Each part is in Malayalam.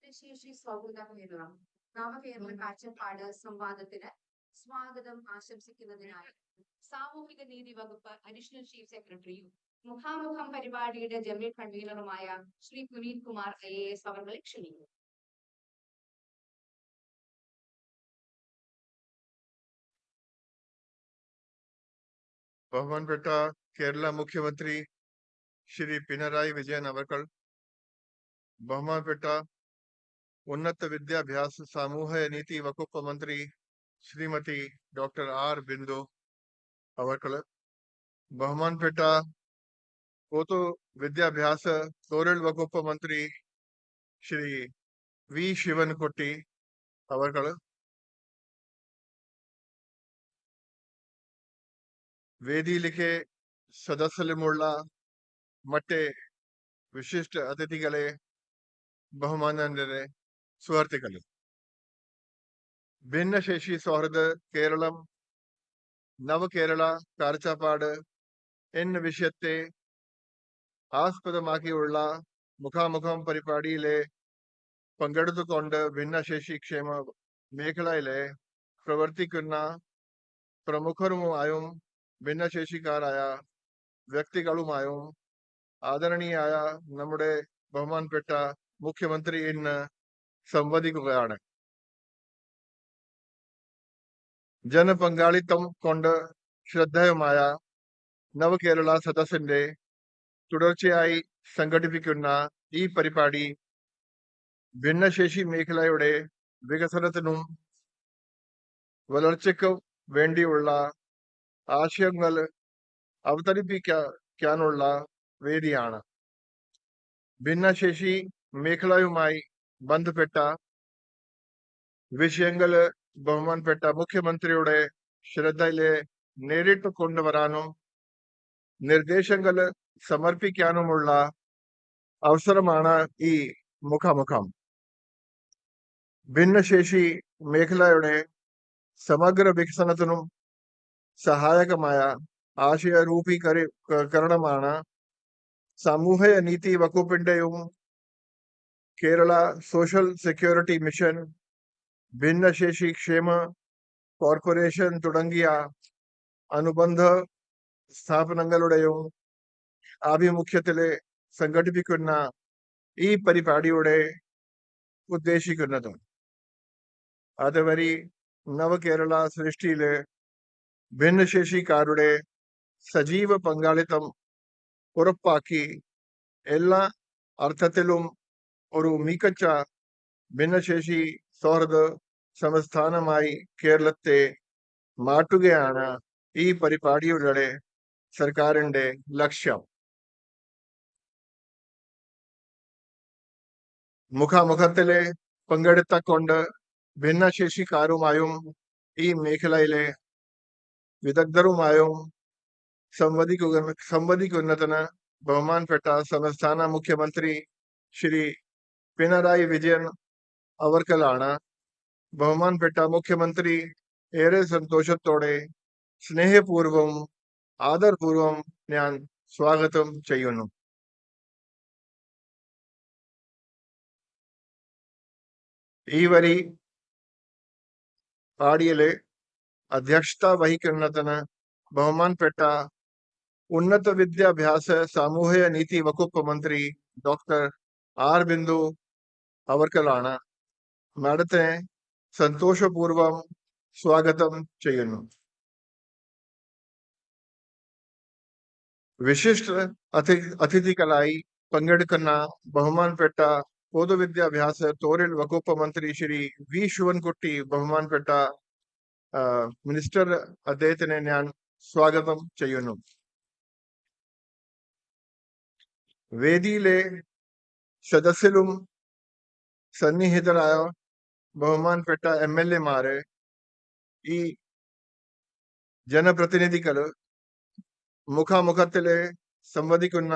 ഭിന്നശേഷി സൗഹൃദ കേരളം നവകേരള കാഴ്ചപ്പാട് സംവാദത്തിന് സ്വാഗതം ആശംസിക്കുന്നതിനായി സാമൂഹിക നീതി വകുപ്പ് അഡീഷണൽ ചീഫ് സെക്രട്ടറിയും മുഖാമുഖം പരിപാടിയുടെ ജനറൽ കൺവീനറുമായ ശ്രീ പുനീത് കുമാർ IAS അവരെ ക്ഷണിക്കുന്നു. ബഹുമാനപ്പെട്ട കേരള മുഖ്യമന്ത്രി ശ്രീ പിണറായി വിജയൻ അവർകൾ, ബഹുമാനപ്പെട്ട ഉന്നത വിദ്യാഭ്യാസ സാമൂഹ്യ നീതി വകുപ്പ് മന്ത്രി ശ്രീമതി ഡോക്ടർ ആർ ബിന്ദു അവർകൾ, ബഹുമാനപ്പെട്ട പൊതു വിദ്യാഭ്യാസ തൊഴിൽ വകുപ്പ് മന്ത്രി ശ്രീ വി ശിവൻകുട്ടി അവർകൾ, വേദിയിലേക്ക് സദസ്സിലുമുള്ള മറ്റ് വിശിഷ്ട അതിഥികളെ, ബഹുമാന്യരെ, സുഹൃത്തുക്കളെ, ഭിന്നശേഷി സൗഹൃദ കേരളം നവകേരള കാഴ്ചപ്പാട് എന്ന വിഷയത്തെ ആസ്പദമാക്കിയുള്ള മുഖാമുഖം പരിപാടിയിലെ പങ്കെടുത്തുകൊണ്ട് ഭിന്നശേഷി ക്ഷേമ മേഖലയിലെ പ്രവർത്തിക്കുന്ന പ്രമുഖരുമായും ഭിന്നശേഷിക്കാരായ വ്യക്തികളുമായും ആദരണീയായ നമ്മുടെ ബഹുമാനപ്പെട്ട മുഖ്യമന്ത്രി ഇന്ന് സംവദിക്കുകയാണ്. ജനപങ്കാളിത്തം കൊണ്ട് ശ്രദ്ധേയമായ നവകേരള സദസ്സിന്റെ തുടർച്ചയായി സംഘടിപ്പിക്കുന്ന ഈ പരിപാടി ഭിന്നശേഷി മേഖലയുടെ വികസനത്തിനും വളർച്ചയ്ക്കും വേണ്ടിയുള്ള ആശയങ്ങൾ അവതരിപ്പിക്കാനുള്ള വേദിയാണ്. ഭിന്നശേഷി മേഖലയുമായി ബന്ധപ്പെട്ട വിഷയങ്ങൾ ബഹുമാനപ്പെട്ട മുഖ്യമന്ത്രിയുടെ ശ്രദ്ധയിലെ നേരിട്ട് കൊണ്ടുവരാനും നിർദ്ദേശങ്ങൾ സമർപ്പിക്കാനുമുള്ള അവസരമാണ് ഈ മുഖാമുഖം. ഭിന്നശേഷി മേഖലയുടെ സമഗ്ര വികസനത്തിനും സഹായകമായ ആശയ രൂപീകരണമാണ് സാമൂഹ്യ നീതി വകുപ്പിന്റെയും കേരള സോഷ്യൽ സെക്യൂരിറ്റി മിഷൻ, ഭിന്നശേഷി ക്ഷേമ കോർപ്പറേഷൻ തുടങ്ങിയ അനുബന്ധ സ്ഥാപനങ്ങളുടെയും ആഭിമുഖ്യത്തില് സംഘടിപ്പിക്കുന്ന ഈ പരിപാടിയുടെ ഉദ്ദേശിക്കുന്നത് അതുവഴി നവകേരള സൃഷ്ടിയില് ഭിന്നശേഷിക്കാരുടെ സജീവ പങ്കാളിത്തം ഉറപ്പാക്കി എല്ലാ അർത്ഥത്തിലും ഒരു മികച്ച ഭിന്നശേഷി സൗഹൃദ സംസ്ഥാനമായി കേരളത്തെ മാറ്റുകയാണ് ഈ പരിപാടിയുടെ സർക്കാരിന്റെ ലക്ഷ്യം. മുഖാമുഖത്തിലെ പങ്കെടുത്തുകൊണ്ട് ഭിന്നശേഷിക്കാരുമായും ഈ മേഖലയിലെ വിദഗ്ധരുമായും സംവദിക്കുന്നതിന് ബഹുമാനപ്പെട്ട സംസ്ഥാന മുഖ്യമന്ത്രി ശ്രീ പിണറായി വിജയൻ അവർക്കലാണ്. ബഹുമാനപ്പെട്ട മുഖ്യമന്ത്രി ഏറെ സന്തോഷത്തോടെ സ്നേഹപൂർവം ആദരപൂർവം ഞാൻ സ്വാഗതം ചെയ്യുന്നു. ഈ വരി പാടിയിലെ അധ്യക്ഷത വഹിക്കുന്നതിന് ബഹുമാനപ്പെട്ട ഉന്നത വിദ്യാഭ്യാസ സാമൂഹ്യ നീതി വകുപ്പ് മന്ത്രി ഡോക്ടർ ആർ ബിന്ദു അവർക്കലാണ്. മാഡത്തെ സന്തോഷപൂർവം സ്വാഗതം ചെയ്യുന്നു. വിശിഷ്ട അതിഥികളായി പങ്കെടുക്കുന്ന ബഹുമാനപ്പെട്ട പൊതുവിദ്യാഭ്യാസ തൊഴിൽ വകുപ്പ് മന്ത്രി ശ്രീ വി ശിവൻകുട്ടി, ബഹുമാനപ്പെട്ട മിനിസ്റ്റർ, അദ്ദേഹത്തിനെ ഞാൻ സ്വാഗതം ചെയ്യുന്നു. വേദിയിലെ സദസ്സിലും സന്നിഹിതരായ ബഹുമാനപ്പെട്ട MLA-മാര്, ഈ ജനപ്രതിനിധികള്, മുഖാമുഖത്തില് സംവദിക്കുന്ന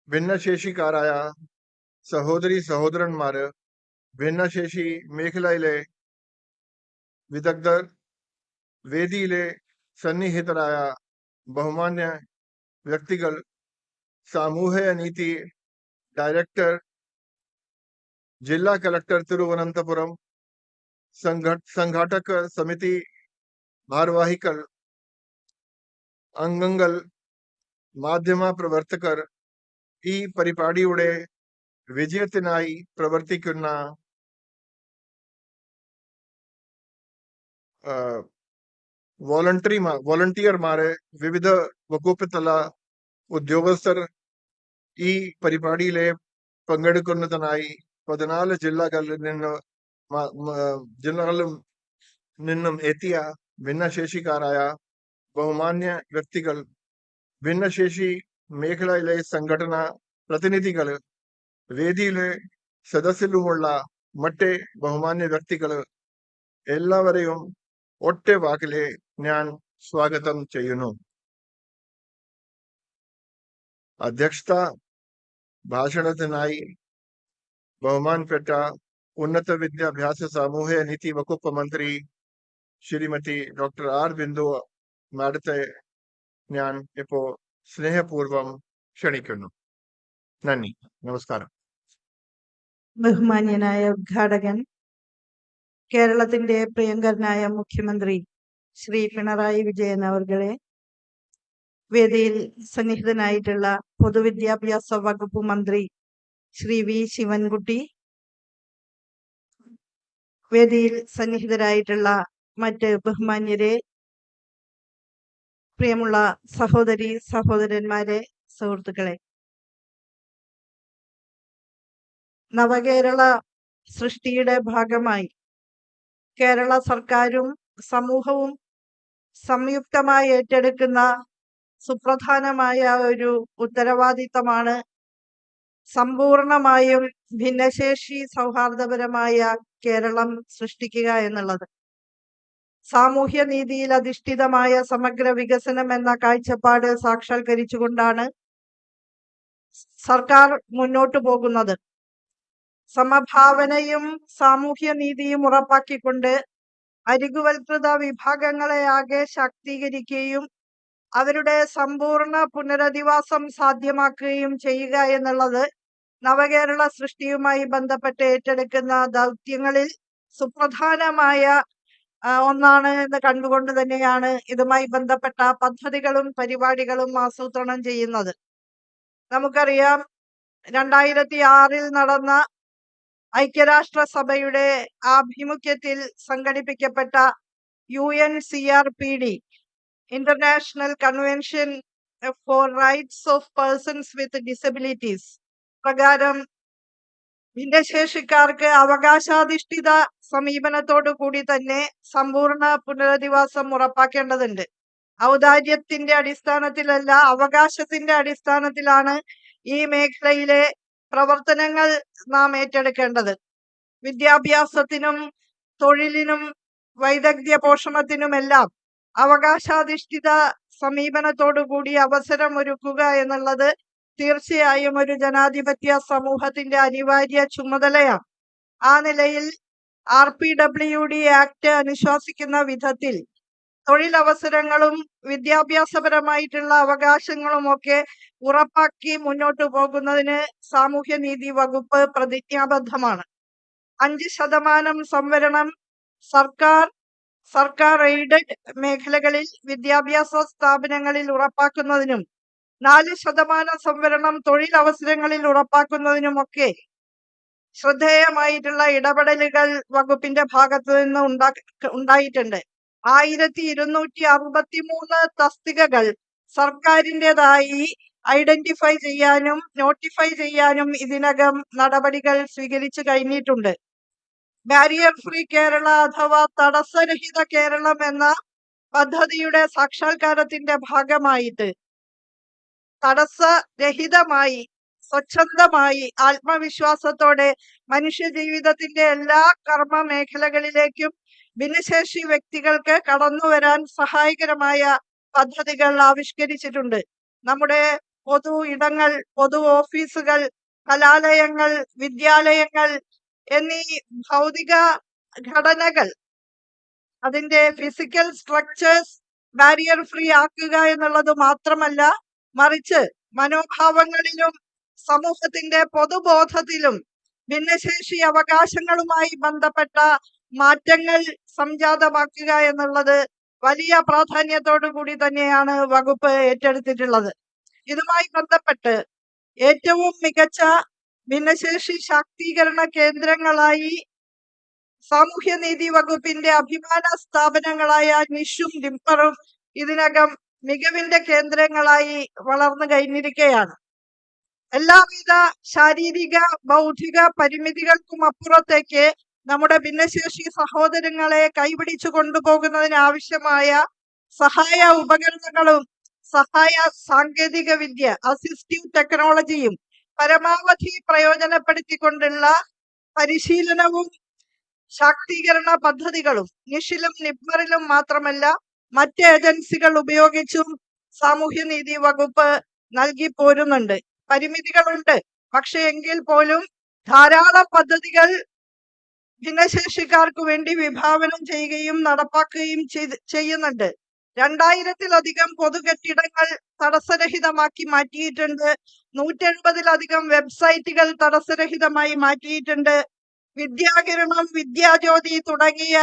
ഭിന്നശേഷിക്കാരായ സഹോദരി സഹോദരന്മാര്, ഭിന്നശേഷി മേഖലയിലെ വിദഗ്ധർ, വേദിയിലെ സന്നിഹിതരായ ബഹുമാന്യ വ്യക്തികൾ, സാമൂഹ്യ നീതി ഡയറക്ടർ ജില്ലാ കലക്ടർ തിരുവനന്തപുരം, സംഘാടക സമിതി ഭാരവാഹികൾ, അംഗങ്ങൾ, മാധ്യമ പ്രവർത്തകർ, ഈ പരിപാടിയുടെ വിജയത്തിനായി പ്രവർത്തിക്കുന്ന വോളണ്ടിയർമാരെ, വിവിധ വകുപ്പ് തല ഉദ്യോഗസ്ഥർ ഈ പരിപാടിയിലെ പങ്കെടുക്കുന്നതിനായി 14 ജില്ലകളിൽ നിന്നും എത്തിയ ഭിന്നശേഷിക്കാരായ ബഹുമാന്യ വ്യക്തികൾ, ഭിന്നശേഷി മേഖലയിലെ സംഘടന പ്രതിനിധികൾ, വേദിയിലെ സദസ്സിലുമുള്ള മറ്റ് ബഹുമാന്യ വ്യക്തികൾ എല്ലാവരെയും ഒറ്റ വാക്കിലെ ഞാൻ സ്വാഗതം ചെയ്യുന്നു. അധ്യക്ഷത ഭാഷണത്തിനായി ബഹുമാനപ്പെട്ട ഉന്നത വിദ്യാഭ്യാസ സാമൂഹ്യ നീതി വകുപ്പ് മന്ത്രി ശ്രീമതി ഡോക്ടർ ആർ ബിന്ദു മാഡത്തെ ഞാൻ ഇപ്പോ സ്നേഹപൂർവം ക്ഷണിക്കുന്നു. നന്ദി, നമസ്കാരം. ബഹുമാന്യനായ ഉദ്ഘാടകൻ, കേരളത്തിന്റെ പ്രിയങ്കരനായ മുഖ്യമന്ത്രി ശ്രീ പിണറായി വിജയൻ അവർകളെ, വേദിയിൽ സന്നിഹിതനായിട്ടുള്ള പൊതുവിദ്യാഭ്യാസ വകുപ്പ് മന്ത്രി ശ്രീ വി ശിവൻകുട്ടി, വേദിയിൽ സന്നിഹിതരായിട്ടുള്ള മറ്റ് ബഹുമാന്യരെ, പ്രിയമുള്ള സഹോദരി സഹോദരന്മാരെ, സുഹൃത്തുക്കളെ, നവകേരള സൃഷ്ടിയുടെ ഭാഗമായി കേരള സർക്കാരും സമൂഹവും സംയുക്തമായി ഏറ്റെടുക്കുന്ന സുപ്രധാനമായ ഒരു ഉത്തരവാദിത്തമാണ് സമ്പൂർണമായും ഭിന്നശേഷി സൗഹാർദ്ദപരമായ കേരളം സൃഷ്ടിക്കുക എന്നുള്ളത്. സാമൂഹ്യ നീതിയിൽ അധിഷ്ഠിതമായ സമഗ്ര വികസനം എന്ന കാഴ്ചപ്പാട് സാക്ഷാത്കരിച്ചുകൊണ്ടാണ് സർക്കാർ മുന്നോട്ടു പോകുന്നത്. സമഭാവനയും സാമൂഹ്യ നീതിയും ഉറപ്പാക്കിക്കൊണ്ട് അരികുവൽകൃത വിഭാഗങ്ങളെ ആകെ ശാക്തീകരിക്കുകയും അവരുടെ സമ്പൂർണ്ണ പുനരധിവാസം സാധ്യമാക്കുകയും ചെയ്യുക എന്നുള്ളത് നവകേരള സൃഷ്ടിയുമായി ബന്ധപ്പെട്ട് ഏറ്റെടുക്കുന്ന ദൗത്യങ്ങളിൽ സുപ്രധാനമായ ഒന്നാണ് എന്ന് കണ്ടുകൊണ്ട് തന്നെയാണ് ഇതുമായി ബന്ധപ്പെട്ട പദ്ധതികളും പരിപാടികളും ആസൂത്രണം ചെയ്യുന്നത്. നമുക്കറിയാം, 2006 നടന്ന ഐക്യരാഷ്ട്രസഭയുടെ ആഭിമുഖ്യത്തിൽ സംഘടിപ്പിക്കപ്പെട്ട UNCRPD international convention for rights of persons with disabilities പ്രകാരം ഭിന്നശേഷിക്കാർക്ക് അവകാശാധിഷ്ഠിത സമീപനത്തോടു കൂടി തന്നെ സമ്പൂർണ്ണ പുനരധിവാസം ഉറപ്പാക്കേണ്ടതുണ്ട്. ഔദാര്യത്തിന്റെ അടിസ്ഥാനത്തിലല്ല, അവകാശത്തിന്റെ അടിസ്ഥാനത്തിലാണ് ഈ മേഖലയിലെ പ്രവർത്തനങ്ങൾ നാം ഏറ്റെടുക്കേണ്ടത്. വിദ്യാഭ്യാസത്തിനും തൊഴിലിനും വൈദഗ്ധ്യ പോഷണത്തിനുമെല്ലാം അവകാശാധിഷ്ഠിത സമീപനത്തോടുകൂടി അവസരം ഒരുക്കുക എന്നുള്ളത് തീർച്ചയായും ഒരു ജനാധിപത്യ സമൂഹത്തിന്റെ അനിവാര്യ ചുമതലയാണ്. ആ നിലയിൽ RPWD ആക്ട് അനുശാസിക്കുന്ന വിധത്തിൽ തൊഴിലവസരങ്ങളും വിദ്യാഭ്യാസപരമായിട്ടുള്ള അവകാശങ്ങളും ഒക്കെ ഉറപ്പാക്കി മുന്നോട്ടു പോകുന്നതിന് സാമൂഹ്യനീതി വകുപ്പ് പ്രതിജ്ഞാബദ്ധമാണ്. 5% സംവരണം സർക്കാർ എയ്ഡഡ് മേഖലകളിൽ വിദ്യാഭ്യാസ സ്ഥാപനങ്ങളിൽ ഉറപ്പാക്കുന്നതിനും 4% സംവരണം തൊഴിലവസരങ്ങളിൽ ഉറപ്പാക്കുന്നതിനുമൊക്കെ ശ്രദ്ധേയമായിട്ടുള്ള ഇടപെടലുകൾ വകുപ്പിന്റെ ഭാഗത്തു നിന്ന് ഉണ്ടായിട്ടുണ്ട്. 1263 തസ്തികകൾ സർക്കാരിൻ്റെതായി ഐഡന്റിഫൈ ചെയ്യാനും നോട്ടിഫൈ ചെയ്യാനും ഇതിനകം നടപടികൾ സ്വീകരിച്ചു കഴിഞ്ഞിട്ടുണ്ട്. ബാരിയർ ഫ്രീ കേരള അഥവാ തടസ്സരഹിത കേരളം എന്ന പദ്ധതിയുടെ സാക്ഷാത്കാരത്തിന്റെ ഭാഗമായിട്ട് തടസ്സരഹിതമായി, സ്വച്ഛന്തമായി, ആത്മവിശ്വാസത്തോടെ മനുഷ്യ ജീവിതത്തിന്റെ എല്ലാ കർമ്മ മേഖലകളിലേക്കും ഭിന്നശേഷി വ്യക്തികൾക്ക് കടന്നു വരാൻ സഹായകരമായ പദ്ധതികൾ ആവിഷ്കരിച്ചിട്ടുണ്ട്. നമ്മുടെ പൊതു ഇടങ്ങൾ, പൊതു ഓഫീസുകൾ, കലാലയങ്ങൾ, വിദ്യാലയങ്ങൾ എന്നീ ഭൗതിക ഘടനകൾ, അതിന്റെ ഫിസിക്കൽ സ്ട്രക്ചേഴ്സ് ബാരിയർ ഫ്രീ ആക്കുക എന്നുള്ളത് മാത്രമല്ല, മറിച്ച് മനോഭാവങ്ങളിലും സമൂഹത്തിന്റെ പൊതുബോധത്തിലും ഭിന്നശേഷി അവകാശങ്ങളുമായി ബന്ധപ്പെട്ട മാറ്റങ്ങൾ സംജാതമാക്കുക എന്നുള്ളത് വലിയ പ്രാധാന്യത്തോടു കൂടി തന്നെയാണ് വകുപ്പ് ഏറ്റെടുത്തിട്ടുള്ളത്. ഇതുമായി ബന്ധപ്പെട്ട് ഏറ്റവും മികച്ച ഭിന്നശേഷി ശാക്തീകരണ കേന്ദ്രങ്ങളായി സാമൂഹ്യനീതി വകുപ്പിന്റെ അഭിമാന സ്ഥാപനങ്ങളായ നിഷും ഡിംപറും ഇതിനകം മികവിന്റെ കേന്ദ്രങ്ങളായി വളർന്നു കഴിഞ്ഞിരിക്കുകയാണ്. എല്ലാവിധ ശാരീരിക ബൗദ്ധിക പരിമിതികൾക്കും അപ്പുറത്തേക്ക് നമ്മുടെ ഭിന്നശേഷി സഹോദരങ്ങളെ കൈപിടിച്ചു കൊണ്ടുപോകുന്നതിന് ആവശ്യമായ സഹായ ഉപകരണങ്ങളും സഹായ സാങ്കേതിക വിദ്യ അസിസ്റ്റീവ് ടെക്നോളജിയും പരമാവധി പ്രയോജനപ്പെടുത്തിക്കൊണ്ടുള്ള പരിശീലനവും ശാക്തീകരണ പദ്ധതികളും നിഷിലും നിപ്മറിലും മാത്രമല്ല മറ്റ് ഏജൻസികൾ ഉപയോഗിച്ചും സാമൂഹ്യനീതി വകുപ്പ് നൽകി പോരുന്നുണ്ട്. പരിമിതികളുണ്ട്, പക്ഷെ എങ്കിൽ പോലും ധാരാളം പദ്ധതികൾ ഭിന്നശേഷിക്കാർക്ക് വേണ്ടി വിഭാവനം ചെയ്യുകയും നടപ്പാക്കുകയും ചെയ്യുന്നുണ്ട്. 2000-ലധികം പൊതുകെട്ടിടങ്ങൾ തടസ്സരഹിതമാക്കി മാറ്റിയിട്ടുണ്ട്. 170-ലധികം വെബ്സൈറ്റുകൾ തടസ്സരഹിതമായി മാറ്റിയിട്ടുണ്ട്. വിദ്യാകിരണം, വിദ്യാജ്യോതി തുടങ്ങിയ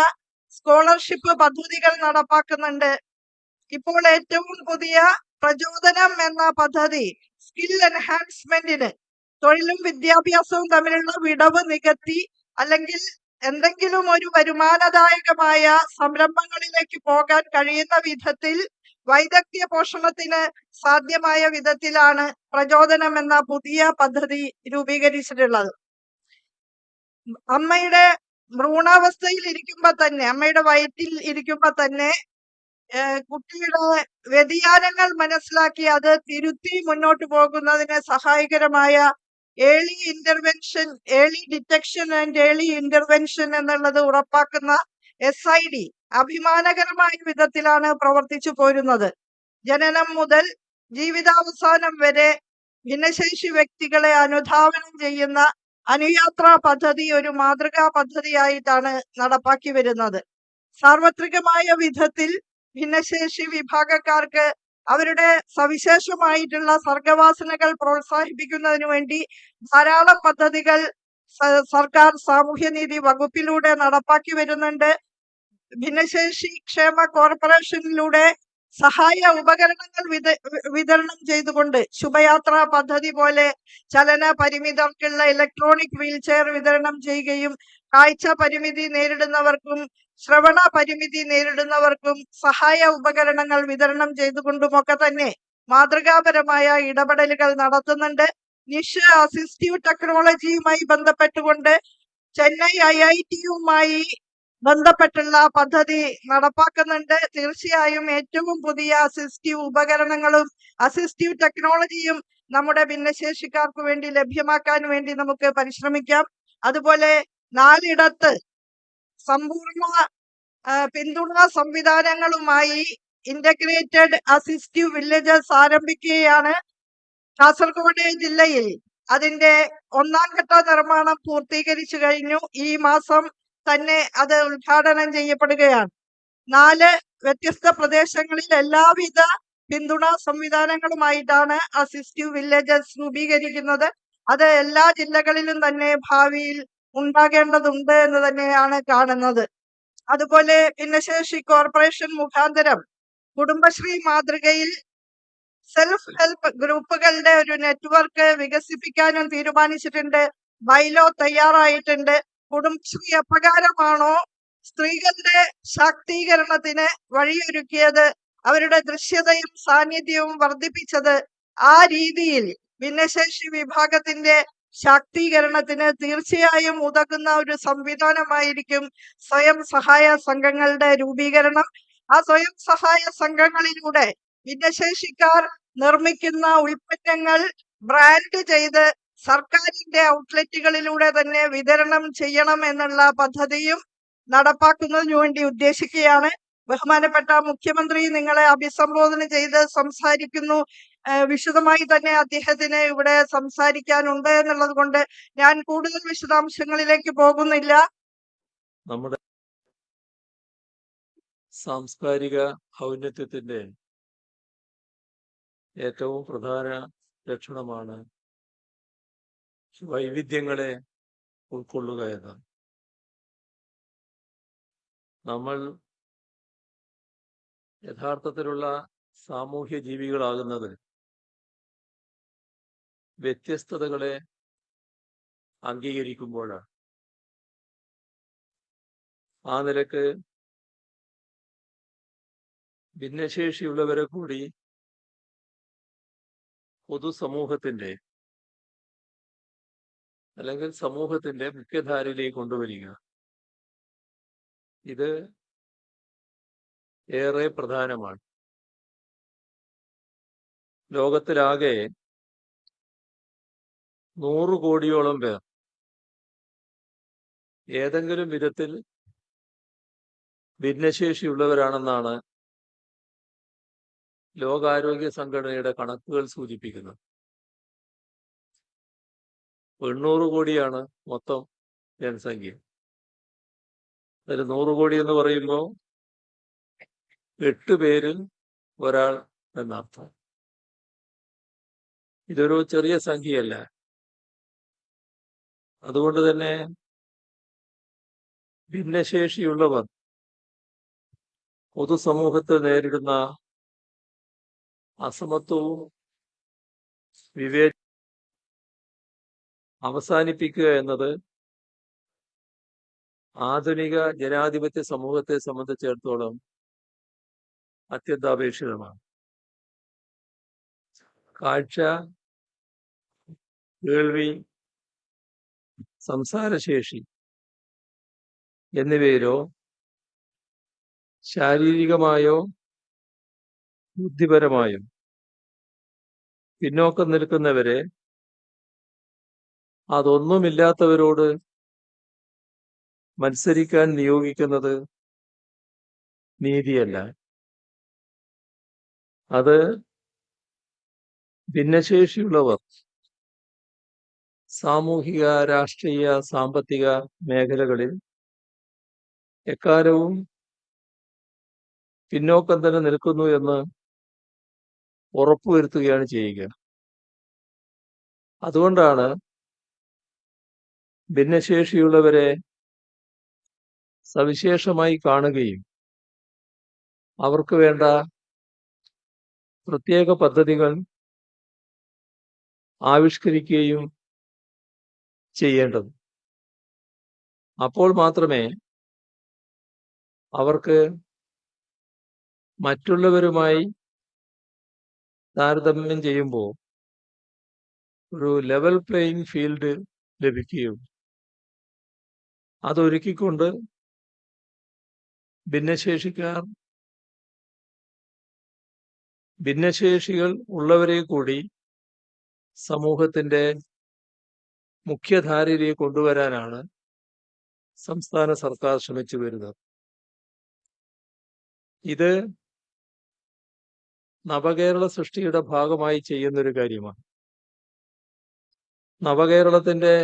സ്കോളർഷിപ്പ് പദ്ധതികൾ നടപ്പാക്കുന്നുണ്ട്. ഇപ്പോൾ ഏറ്റവും പുതിയ പ്രചോദനം എന്ന പദ്ധതി സ്കിൽ എൻഹാൻസ്മെന്റിന്, തൊഴിലും വിദ്യാഭ്യാസവും തമ്മിലുള്ള വിടവ് നികത്തി അല്ലെങ്കിൽ എന്തെങ്കിലും ഒരു വരുമാനദായകമായ സംരംഭങ്ങളിലേക്ക് പോകാൻ കഴിയുന്ന വിധത്തിൽ വൈദഗ്ധ്യ പോഷണത്തിന് സാധ്യമായ വിധത്തിലാണ് പ്രചോദനം എന്ന പുതിയ പദ്ധതി രൂപീകരിച്ചിട്ടുള്ളത്. അമ്മയുടെ ഭ്രൂണാവസ്ഥയിൽ ഇരിക്കുമ്പോ തന്നെ, അമ്മയുടെ വയറ്റിൽ ഇരിക്കുമ്പോ തന്നെ കുട്ടിയുടെ വ്യതിയാനങ്ങൾ മനസ്സിലാക്കി അത് തിരുത്തി മുന്നോട്ട് പോകുന്നതിന് സഹായകരമായ early intervention, early detection and early intervention എന്നുള്ളത് ഉറപ്പാക്കുന്ന SID അഭിമാനകരമായ വിധത്തിലാണ് പ്രവർത്തിച്ചു പോരുന്നത്. ജനനം മുതൽ ജീവിതാവസാനം വരെ ഭിന്നശേഷി വ്യക്തികളെ അനുധാവനം ചെയ്യുന്ന അനുയാത്രാ പദ്ധതി ഒരു മാതൃകാ പദ്ധതിയായിട്ടാണ് നടപ്പാക്കി വരുന്നത്. സാർവത്രികമായ വിധത്തിൽ ഭിന്നശേഷി വിഭാഗക്കാർക്ക് അവരുടെ സവിശേഷമായിട്ടുള്ള സർഗവാസനകൾ പ്രോത്സാഹിപ്പിക്കുന്നതിന് വേണ്ടി ധാരാളം പദ്ധതികൾ സർക്കാർ സാമൂഹ്യനീതി വകുപ്പിലൂടെ നടപ്പാക്കി വരുന്നുണ്ട്. ഭിന്നശേഷി ക്ഷേമ കോർപ്പറേഷനിലൂടെ സഹായ ഉപകരണങ്ങൾ വിതരണം ചെയ്തുകൊണ്ട് ശുഭയാത്രാ പദ്ധതി പോലെ ചലന പരിമിതർക്കുള്ള ഇലക്ട്രോണിക് വീൽ ചെയർ വിതരണം ചെയ്യുകയും കാഴ്ച പരിമിതി നേരിടുന്നവർക്കും ശ്രവണ പരിമിതി നേരിടുന്നവർക്കും സഹായ ഉപകരണങ്ങൾ വിതരണം ചെയ്തുകൊണ്ടുമൊക്കെ തന്നെ മാതൃകാപരമായ ഇടപെടലുകൾ നടത്തുന്നുണ്ട്. നിഷ് അസിസ്റ്റീവ് ടെക്നോളജിയുമായി ബന്ധപ്പെട്ടുകൊണ്ട് ചെന്നൈ IIT-യുമായി ബന്ധപ്പെട്ടുള്ള പദ്ധതി നടപ്പാക്കുന്നുണ്ട്. തീർച്ചയായും ഏറ്റവും പുതിയ അസിസ്റ്റീവ് ഉപകരണങ്ങളും അസിസ്റ്റീവ് ടെക്നോളജിയും നമ്മുടെ ഭിന്നശേഷിക്കാർക്ക് വേണ്ടി ലഭ്യമാക്കാൻ വേണ്ടി നമുക്ക് പരിശ്രമിക്കാം. അതുപോലെ 4 ഇടത്ത് സമ്പൂർണ്ണ പിന്തുണാ സംവിധാനങ്ങളുമായി ഇന്റഗ്രേറ്റഡ് അസിസ്റ്റീവ് വില്ലേജസ് ആരംഭിക്കുകയാണ്. കാസർഗോഡ് ജില്ലയിൽ അതിന്റെ 1ാം ഘട്ട നിർമ്മാണം പൂർത്തീകരിച്ചു കഴിഞ്ഞു. ഈ മാസം തന്നെ അത് ഉദ്ഘാടനം ചെയ്യപ്പെടുകയാണ്. 4 വ്യത്യസ്ത പ്രദേശങ്ങളിൽ എല്ലാവിധ പിന്തുണാ സംവിധാനങ്ങളുമായിട്ടാണ് അസിസ്റ്റീവ് വില്ലേജസ് രൂപീകരിക്കുന്നത്. അത് എല്ലാ ജില്ലകളിലും തന്നെ ഭാവിയിൽ ഉണ്ടാകേണ്ടതുണ്ട് എന്ന് തന്നെയാണ് കാണുന്നത്. അതുപോലെ ഭിന്നശേഷി കോർപ്പറേഷൻ മുഖാന്തരം കുടുംബശ്രീ മാതൃകയിൽ സെൽഫ് ഹെൽപ്പ് ഗ്രൂപ്പുകളുടെ ഒരു നെറ്റ്വർക്ക് വികസിപ്പിക്കാനും തീരുമാനിച്ചിട്ടുണ്ട്. ബൈലോ തയ്യാറായിട്ടുണ്ട്. കുടുംബശ്രീ എപ്രകാരമാണോ സ്ത്രീകളുടെ ശാക്തീകരണത്തിന് വഴിയൊരുക്കിയത്, അവരുടെ ദൃശ്യതയും സാന്നിധ്യവും വർദ്ധിപ്പിച്ചത്, ആ രീതിയിൽ ഭിന്നശേഷി വിഭാഗത്തിന്റെ ശാക്തീകരണത്തിന് തീർച്ചയായും ഉതകുന്ന ഒരു സംവിധാനമായിരിക്കും സ്വയം സഹായ സംഘങ്ങളുടെ രൂപീകരണം. ആ സ്വയം സഹായ സംഘങ്ങളിലൂടെ ഭിന്നശേഷിക്കാർ നിർമ്മിക്കുന്ന ഉൽപ്പന്നങ്ങൾ ബ്രാൻഡ് ചെയ്ത് സർക്കാരിന്റെ ഔട്ട്ലെറ്റുകളിലൂടെ തന്നെ വിതരണം ചെയ്യണം എന്നുള്ള പദ്ധതിയും നടപ്പാക്കുന്നതിന് വേണ്ടി ഉദ്ദേശിക്കുകയാണ്. ബഹുമാനപ്പെട്ട മുഖ്യമന്ത്രി നിങ്ങളെ അഭിസംബോധന ചെയ്ത് സംസാരിക്കുന്നു. വിശദമായി തന്നെ അദ്ദേഹത്തിന് ഇവിടെ സംസാരിക്കാനുണ്ട് എന്നുള്ളത് കൊണ്ട് ഞാൻ കൂടുതൽ വിശദാംശങ്ങളിലേക്ക് പോകുന്നില്ല. നമ്മുടെ സാംസ്കാരിക ഔന്നത്യത്തിന്റെ ഏറ്റവും പ്രധാന ലക്ഷണമാണ് വൈവിധ്യങ്ങളെ ഉൾക്കൊള്ളുക എന്നാണ്. നമ്മൾ യഥാർത്ഥത്തിലുള്ള സാമൂഹ്യ ജീവികളാകുന്നത് വ്യത്യസ്തതകളെ അംഗീകരിക്കുമ്പോഴാണ്. ആ നിലക്ക് ഭിന്നശേഷിയുള്ളവരെ കൂടി പൊതുസമൂഹത്തിന്റെ അല്ലെങ്കിൽ സമൂഹത്തിന്റെ മുഖ്യധാരയിലേക്ക് കൊണ്ടുവരിക, ഇത് ഏറെ പ്രധാനമാണ്. ലോകത്തിലാകെ 100 കോടിയോളം പേർ ഏതെങ്കിലും വിധത്തിൽ ഭിന്നശേഷിയുള്ളവരാണെന്നാണ് ലോകാരോഗ്യ സംഘടനയുടെ കണക്കുകൾ സൂചിപ്പിക്കുന്നത്. 800 കോടിയാണ് മൊത്തം ജനസംഖ്യ. അതിൽ 100 കോടി എന്ന് പറയുമ്പോൾ 8 പേരിൽ ഒരാൾ എന്നർത്ഥം. ഇതൊരു ചെറിയ സംഖ്യയല്ല. അതുകൊണ്ട് തന്നെ ഭിന്നശേഷിയുള്ളവർ പൊതുസമൂഹത്തിൽ നേരിടുന്ന അസമത്വവും അവസാനിപ്പിക്കുക എന്നത് ആധുനിക ജനാധിപത്യ സമൂഹത്തെ സംബന്ധിച്ചിടത്തോളം അത്യന്താപേക്ഷിതമാണ്. കാഴ്ച, കേൾവി, സംസാരശേഷി എന്നിവയിലോ ശാരീരികമായോ ബുദ്ധിപരമായോ പിന്നോക്കം നിൽക്കുന്നവരെ അതൊന്നുമില്ലാത്തവരോട് മത്സരിക്കാൻ നിയോഗിക്കുന്നത് നീതിയല്ല. അത് ഭിന്നശേഷിയുള്ളവർ സാമൂഹിക, രാഷ്ട്രീയ, സാമ്പത്തിക മേഖലകളിൽ എക്കാലവും പിന്നോക്കം തന്നെ നിൽക്കുന്നു എന്ന് ഉറപ്പുവരുത്തുകയാണ് ചെയ്യുക. അതുകൊണ്ടാണ് ഭിന്നശേഷിയുള്ളവരെ സവിശേഷമായി കാണുകയും അവർക്ക് വേണ്ട പ്രത്യേക പദ്ധതികൾ ആവിഷ്കരിക്കുകയും ചെയ്യേണ്ടത്. അപ്പോൾ മാത്രമേ അവർക്ക് മറ്റുള്ളവരുമായി താരതമ്യം ചെയ്യുമ്പോൾ ഒരു ലെവൽ പ്ലേയിങ് ഫീൽഡ് ലഭിക്കുകയുള്ളൂ. അതൊരുക്കിക്കൊണ്ട് ഭിന്നശേഷികൾ ഉള്ളവരെ കൂടി സമൂഹത്തിന്റെ മുഖ്യധാരയിലേക്ക് കൊണ്ടുവരാനാണ് സംസ്ഥാന സർക്കാർ ശ്രമിച്ചു വരുന്നത്. ഇത് നവകേരള സൃഷ്ടിയുടെ ഭാഗമായി ചെയ്യുന്നൊരു കാര്യമാണ്. നവകേരളത്തിന്റെ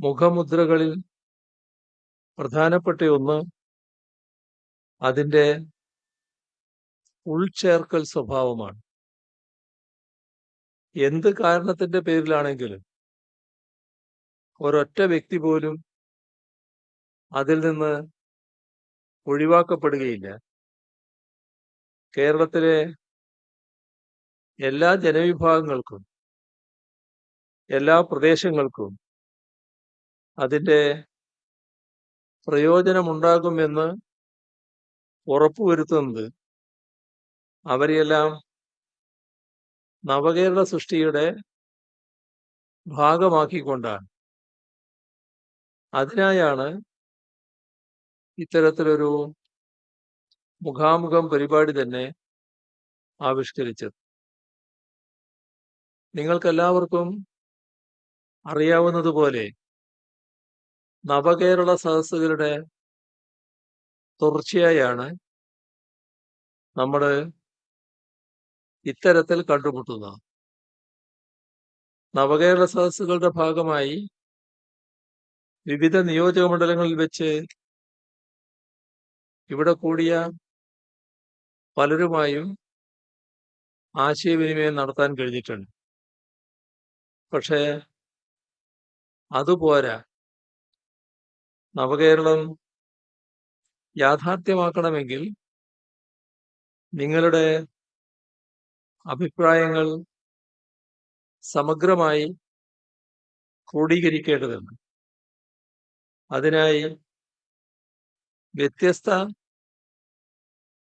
മുഖമുദ്രകളിൽ പ്രധാനപ്പെട്ട ഒന്ന് അതിന്റെ ഉൾച്ചേർക്കൽ സ്വഭാവമാണ്. എന്ത് കാരണത്തിന്റെ പേരിലാണെങ്കിലും ഒരൊറ്റ വ്യക്തി പോലും അതിൽ നിന്ന് ഒഴിവാക്കപ്പെടുകയില്ല. കേരളത്തിലെ എല്ലാ ജനവിഭാഗങ്ങൾക്കും എല്ലാ പ്രദേശങ്ങൾക്കും അതിന്റെ പ്രയോജനമുണ്ടാകുമെന്ന് ഉറപ്പുവരുത്തുന്നത് അവരെയെല്ലാം നവകേരള സൃഷ്ടിയുടെ ഭാഗമാക്കിക്കൊണ്ടാണ്. അതിനായാണ് ഇത്തരത്തിലൊരു മുഖാമുഖം പരിപാടി തന്നെ ആവിഷ്കരിച്ചത്. നിങ്ങൾക്കെല്ലാവർക്കും അറിയാവുന്നതുപോലെ നവകേരള സദസ്സുകളുടെ തുടർച്ചയായാണ് നമ്മൾ ഇത്തരത്തിൽ കണ്ടുമുട്ടുന്നത്. നവകേരള സദസ്സുകളുടെ ഭാഗമായി വിവിധ നിയോജക മണ്ഡലങ്ങളിൽ വെച്ച് ഇവിടെ കൂടിയ പലരുമായും ആശയവിനിമയം നടത്താൻ കഴിഞ്ഞിട്ടുണ്ട്. പക്ഷേ അതുപോരാ. നവകേരളം യാഥാർത്ഥ്യമാക്കണമെങ്കിൽ നിങ്ങളുടെ അഭിപ്രായങ്ങൾ സമഗ്രമായി ക്രോഡീകരിക്കേണ്ടതുണ്ട്. അതിനായി വ്യത്യസ്ത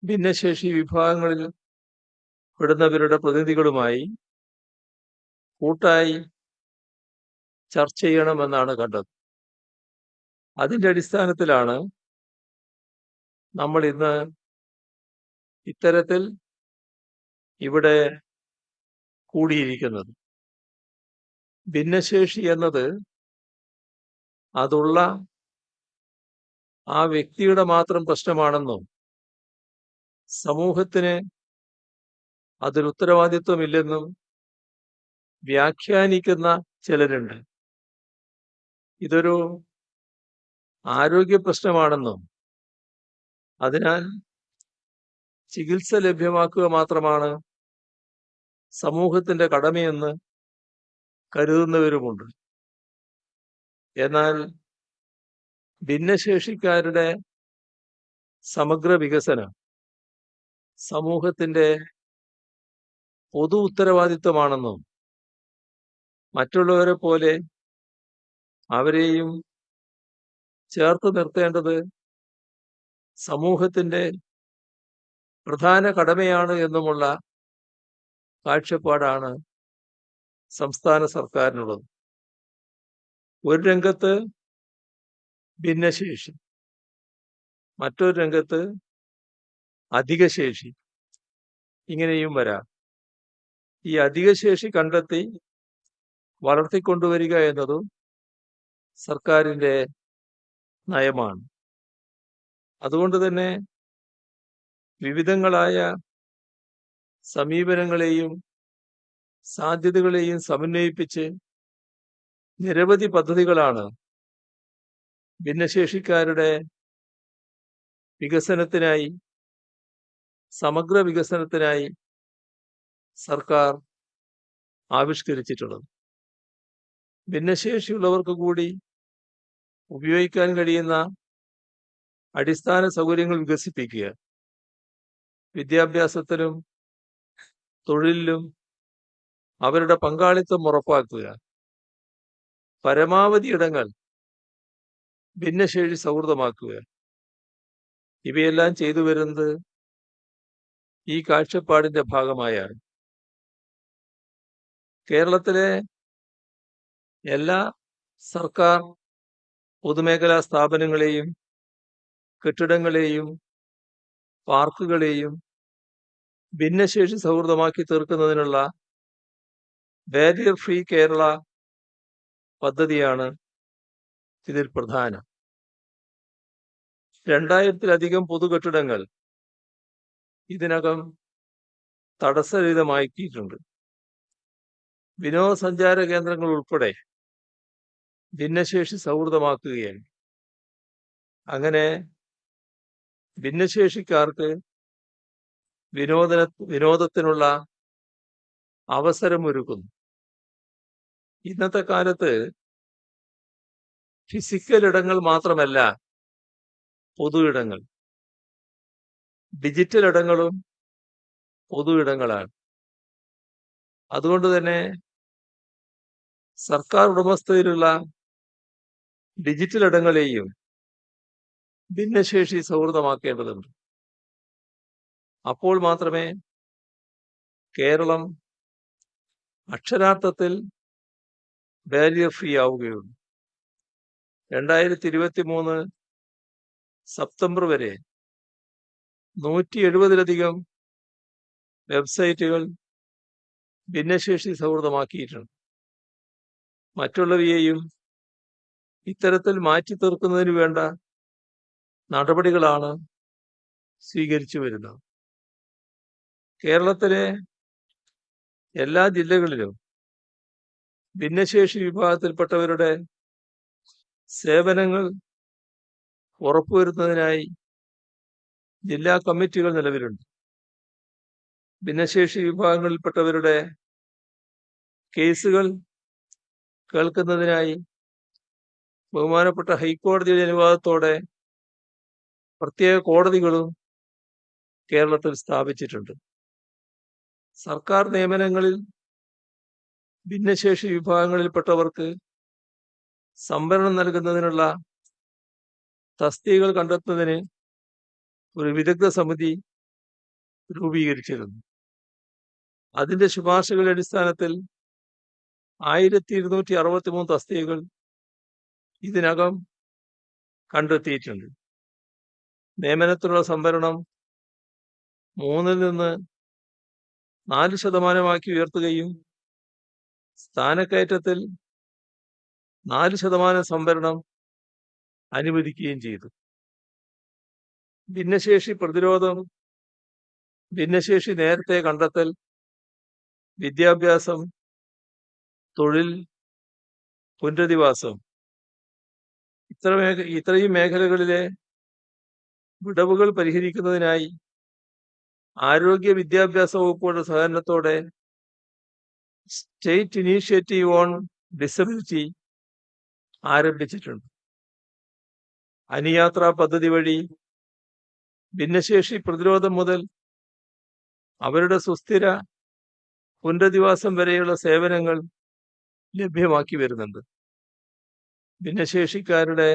ഭിന്നശേഷി വിഭാഗങ്ങളിൽ പെടുന്നവരുടെ പ്രതിനിധികളുമായി കൂട്ടായി ചർച്ച ചെയ്യണമെന്നാണ് കണ്ടത്. അതിൻ്റെ അടിസ്ഥാനത്തിലാണ് നമ്മൾ ഇന്ന് ഇത്തരത്തിൽ ഇവിടെ കൂടിയിരിക്കുന്നത്. ഭിന്നശേഷി എന്നത് അതുള്ള ആ വ്യക്തിയുടെ മാത്രം പ്രശ്നമാണെന്നും സമൂഹത്തിന് അതിൽ ഉത്തരവാദിത്വമില്ലെന്നും വ്യാഖ്യാനിക്കുന്ന ചിലരുണ്ട്. ഇതൊരു ആരോഗ്യ പ്രശ്നമാണെന്നും അതിനാൽ ചികിത്സ ലഭ്യമാക്കുക മാത്രമാണ് സമൂഹത്തിന്റെ കടമയെന്ന് കരുതുന്നവരുമുണ്ട്. എന്നാൽ ഭിന്നശേഷിക്കാരുടെ സമഗ്ര വികസനം സമൂഹത്തിന്റെ പൊതു ഉത്തരവാദിത്വമാണെന്നും മറ്റുള്ളവരെ പോലെ അവരെയും ചേർത്ത് നിർത്തേണ്ടത് സമൂഹത്തിന്റെ പ്രധാന കടമയാണ് എന്നുമുള്ള കാഴ്ചപ്പാടാണ് സംസ്ഥാന സർക്കാരിനുള്ളത്. ഒരു രംഗത്ത് ഭിന്നശേഷി, മറ്റൊരു രംഗത്ത് അധിക ശേഷി, ഇങ്ങനെയും വരാം. ഈ അധിക ശേഷി കണ്ടെത്തി വളർത്തിക്കൊണ്ടുവരിക എന്നതും സർക്കാരിൻ്റെ നയമാണ്. അതുകൊണ്ട് തന്നെ വിവിധങ്ങളായ സമീപനങ്ങളെയും സാധ്യതകളെയും സമന്വയിപ്പിച്ച് നിരവധി പദ്ധതികളാണ് ഭിന്നശേഷിക്കാരുടെ വികസനത്തിനായി, സമഗ്ര വികസനത്തിനായി സർക്കാർ ആവിഷ്കരിച്ചിട്ടുള്ളത്. ഭിന്നശേഷിയുള്ളവർക്ക് കൂടി ഉപയോഗിക്കാൻ കഴിയുന്ന അടിസ്ഥാന സൗകര്യങ്ങൾ വികസിപ്പിക്കുക, വിദ്യാഭ്യാസത്തിലും തൊഴിലിലും അവരുടെ പങ്കാളിത്തം ഉറപ്പാക്കുക, പരമാവധി ഇടങ്ങൾ ഭിന്നശേഷി സൗഹൃദമാക്കുക, ഇവയെല്ലാം ചെയ്തു വരുന്നത് ഈ കാഴ്ചപ്പാടിന്റെ ഭാഗമായാണ്. കേരളത്തിലെ എല്ലാ സർക്കാർ പൊതുമേഖലാ സ്ഥാപനങ്ങളെയും കെട്ടിടങ്ങളെയും പാർക്കുകളെയും ഭിന്നശേഷി സൗഹൃദമാക്കി തീർക്കുന്നതിനുള്ള ബാരിയർ ഫ്രീ കേരള പദ്ധതിയാണ് ഇതിൽ പ്രധാനം. 2000-ലധികം പൊതുകെട്ടിടങ്ങൾ ഇതിനകം തടസ്സരഹിതമാക്കിയിട്ടുണ്ട്. വിനോദസഞ്ചാര കേന്ദ്രങ്ങൾ ഉൾപ്പെടെ ഭിന്നശേഷി സൗഹൃദമാക്കുകയാണ്. അങ്ങനെ ഭിന്നശേഷിക്കാർക്ക് വിനോദത്തിനുള്ള അവസരമൊരുക്കുന്നു. ഇന്നത്തെ കാലത്ത് ഫിസിക്കൽ ഇടങ്ങൾ മാത്രമല്ല പൊതു ഇടങ്ങൾ, ഡിജിറ്റൽ ഇടങ്ങളും പൊതു ഇടങ്ങളാണ്. അതുകൊണ്ട് തന്നെ സർക്കാർ ഉടമസ്ഥതയിലുള്ള ഡിജിറ്റൽ ഇടങ്ങളെയും ഭിന്നശേഷി സൗഹൃദമാക്കേണ്ടതുണ്ട്. അപ്പോൾ മാത്രമേ കേരളം അക്ഷരാർത്ഥത്തിൽ ബാരിയർ ഫ്രീ ആവുകയുള്ളൂ. 2023 സെപ്റ്റംബർ വരെ 170-ലധികം വെബ്സൈറ്റുകൾ ഭിന്നശേഷി സൗഹൃദമാക്കിയിട്ടുണ്ട്. മറ്റുള്ളവയെയും ഇത്തരത്തിൽ മാറ്റി തീർക്കുന്നതിന് വേണ്ട നടപടികളാണ് സ്വീകരിച്ചു വരുന്നത്. കേരളത്തിലെ എല്ലാ ജില്ലകളിലും ഭിന്നശേഷി വിഭാഗത്തിൽപ്പെട്ടവരുടെ സേവനങ്ങൾ ഉറപ്പുവരുത്തുന്നതിനായി ജില്ലാ കമ്മിറ്റികൾ നിലവിലുണ്ട്. ഭിന്നശേഷി വിഭാഗങ്ങളിൽപ്പെട്ടവരുടെ കേസുകൾ കേൾക്കുന്നതിനായി ബഹുമാനപ്പെട്ട ഹൈക്കോടതിയുടെ അനുവാദത്തോടെ പ്രത്യേക കോടതികളും കേരളത്തിൽ സ്ഥാപിച്ചിട്ടുണ്ട്. സർക്കാർ നിയമനങ്ങളിൽ ഭിന്നശേഷി വിഭാഗങ്ങളിൽപ്പെട്ടവർക്ക് സംവരണം നൽകുന്നതിനുള്ള തസ്തികകൾ കണ്ടെത്തുന്നതിന് ഒരു വിദഗ്ധ സമിതി രൂപീകരിച്ചിരുന്നു. അതിന്റെ ശുപാർശകളുടെ അടിസ്ഥാനത്തിൽ 1263 തസ്തികകൾ ഇതിനകം കണ്ടെത്തിയിട്ടുണ്ട്. നിയമനത്തിനുള്ള സംവരണം 3-ൽ നിന്ന് 4% ഉയർത്തുകയും സ്ഥാനക്കയറ്റത്തിൽ 4% സംവരണം അനുവദിക്കുകയും ചെയ്തു. ഭിന്നശേഷി പ്രതിരോധം, ഭിന്നശേഷി നേരത്തെ കണ്ടെത്തൽ, വിദ്യാഭ്യാസം, തൊഴിൽ, പുനരധിവാസം ഇത്രയും മേഖലകളിലെ വിടവുകൾ പരിഹരിക്കുന്നതിനായി ആരോഗ്യ വിദ്യാഭ്യാസ വകുപ്പുകളുടെ സഹകരണത്തോടെ സ്റ്റേറ്റ് ഇനീഷ്യേറ്റീവ് ഓൺ ഡിസബിലിറ്റി ആരംഭിച്ചിട്ടുണ്ട്. അനുയാത്രാ പദ്ധതി വഴി ഭിന്നശേഷി പ്രതിരോധം മുതൽ അവരുടെ സുസ്ഥിര പുനരധിവാസം വരെയുള്ള സേവനങ്ങൾ ലഭ്യമാക്കി വരുന്നുണ്ട്. ഭിന്നശേഷിക്കാരുടെ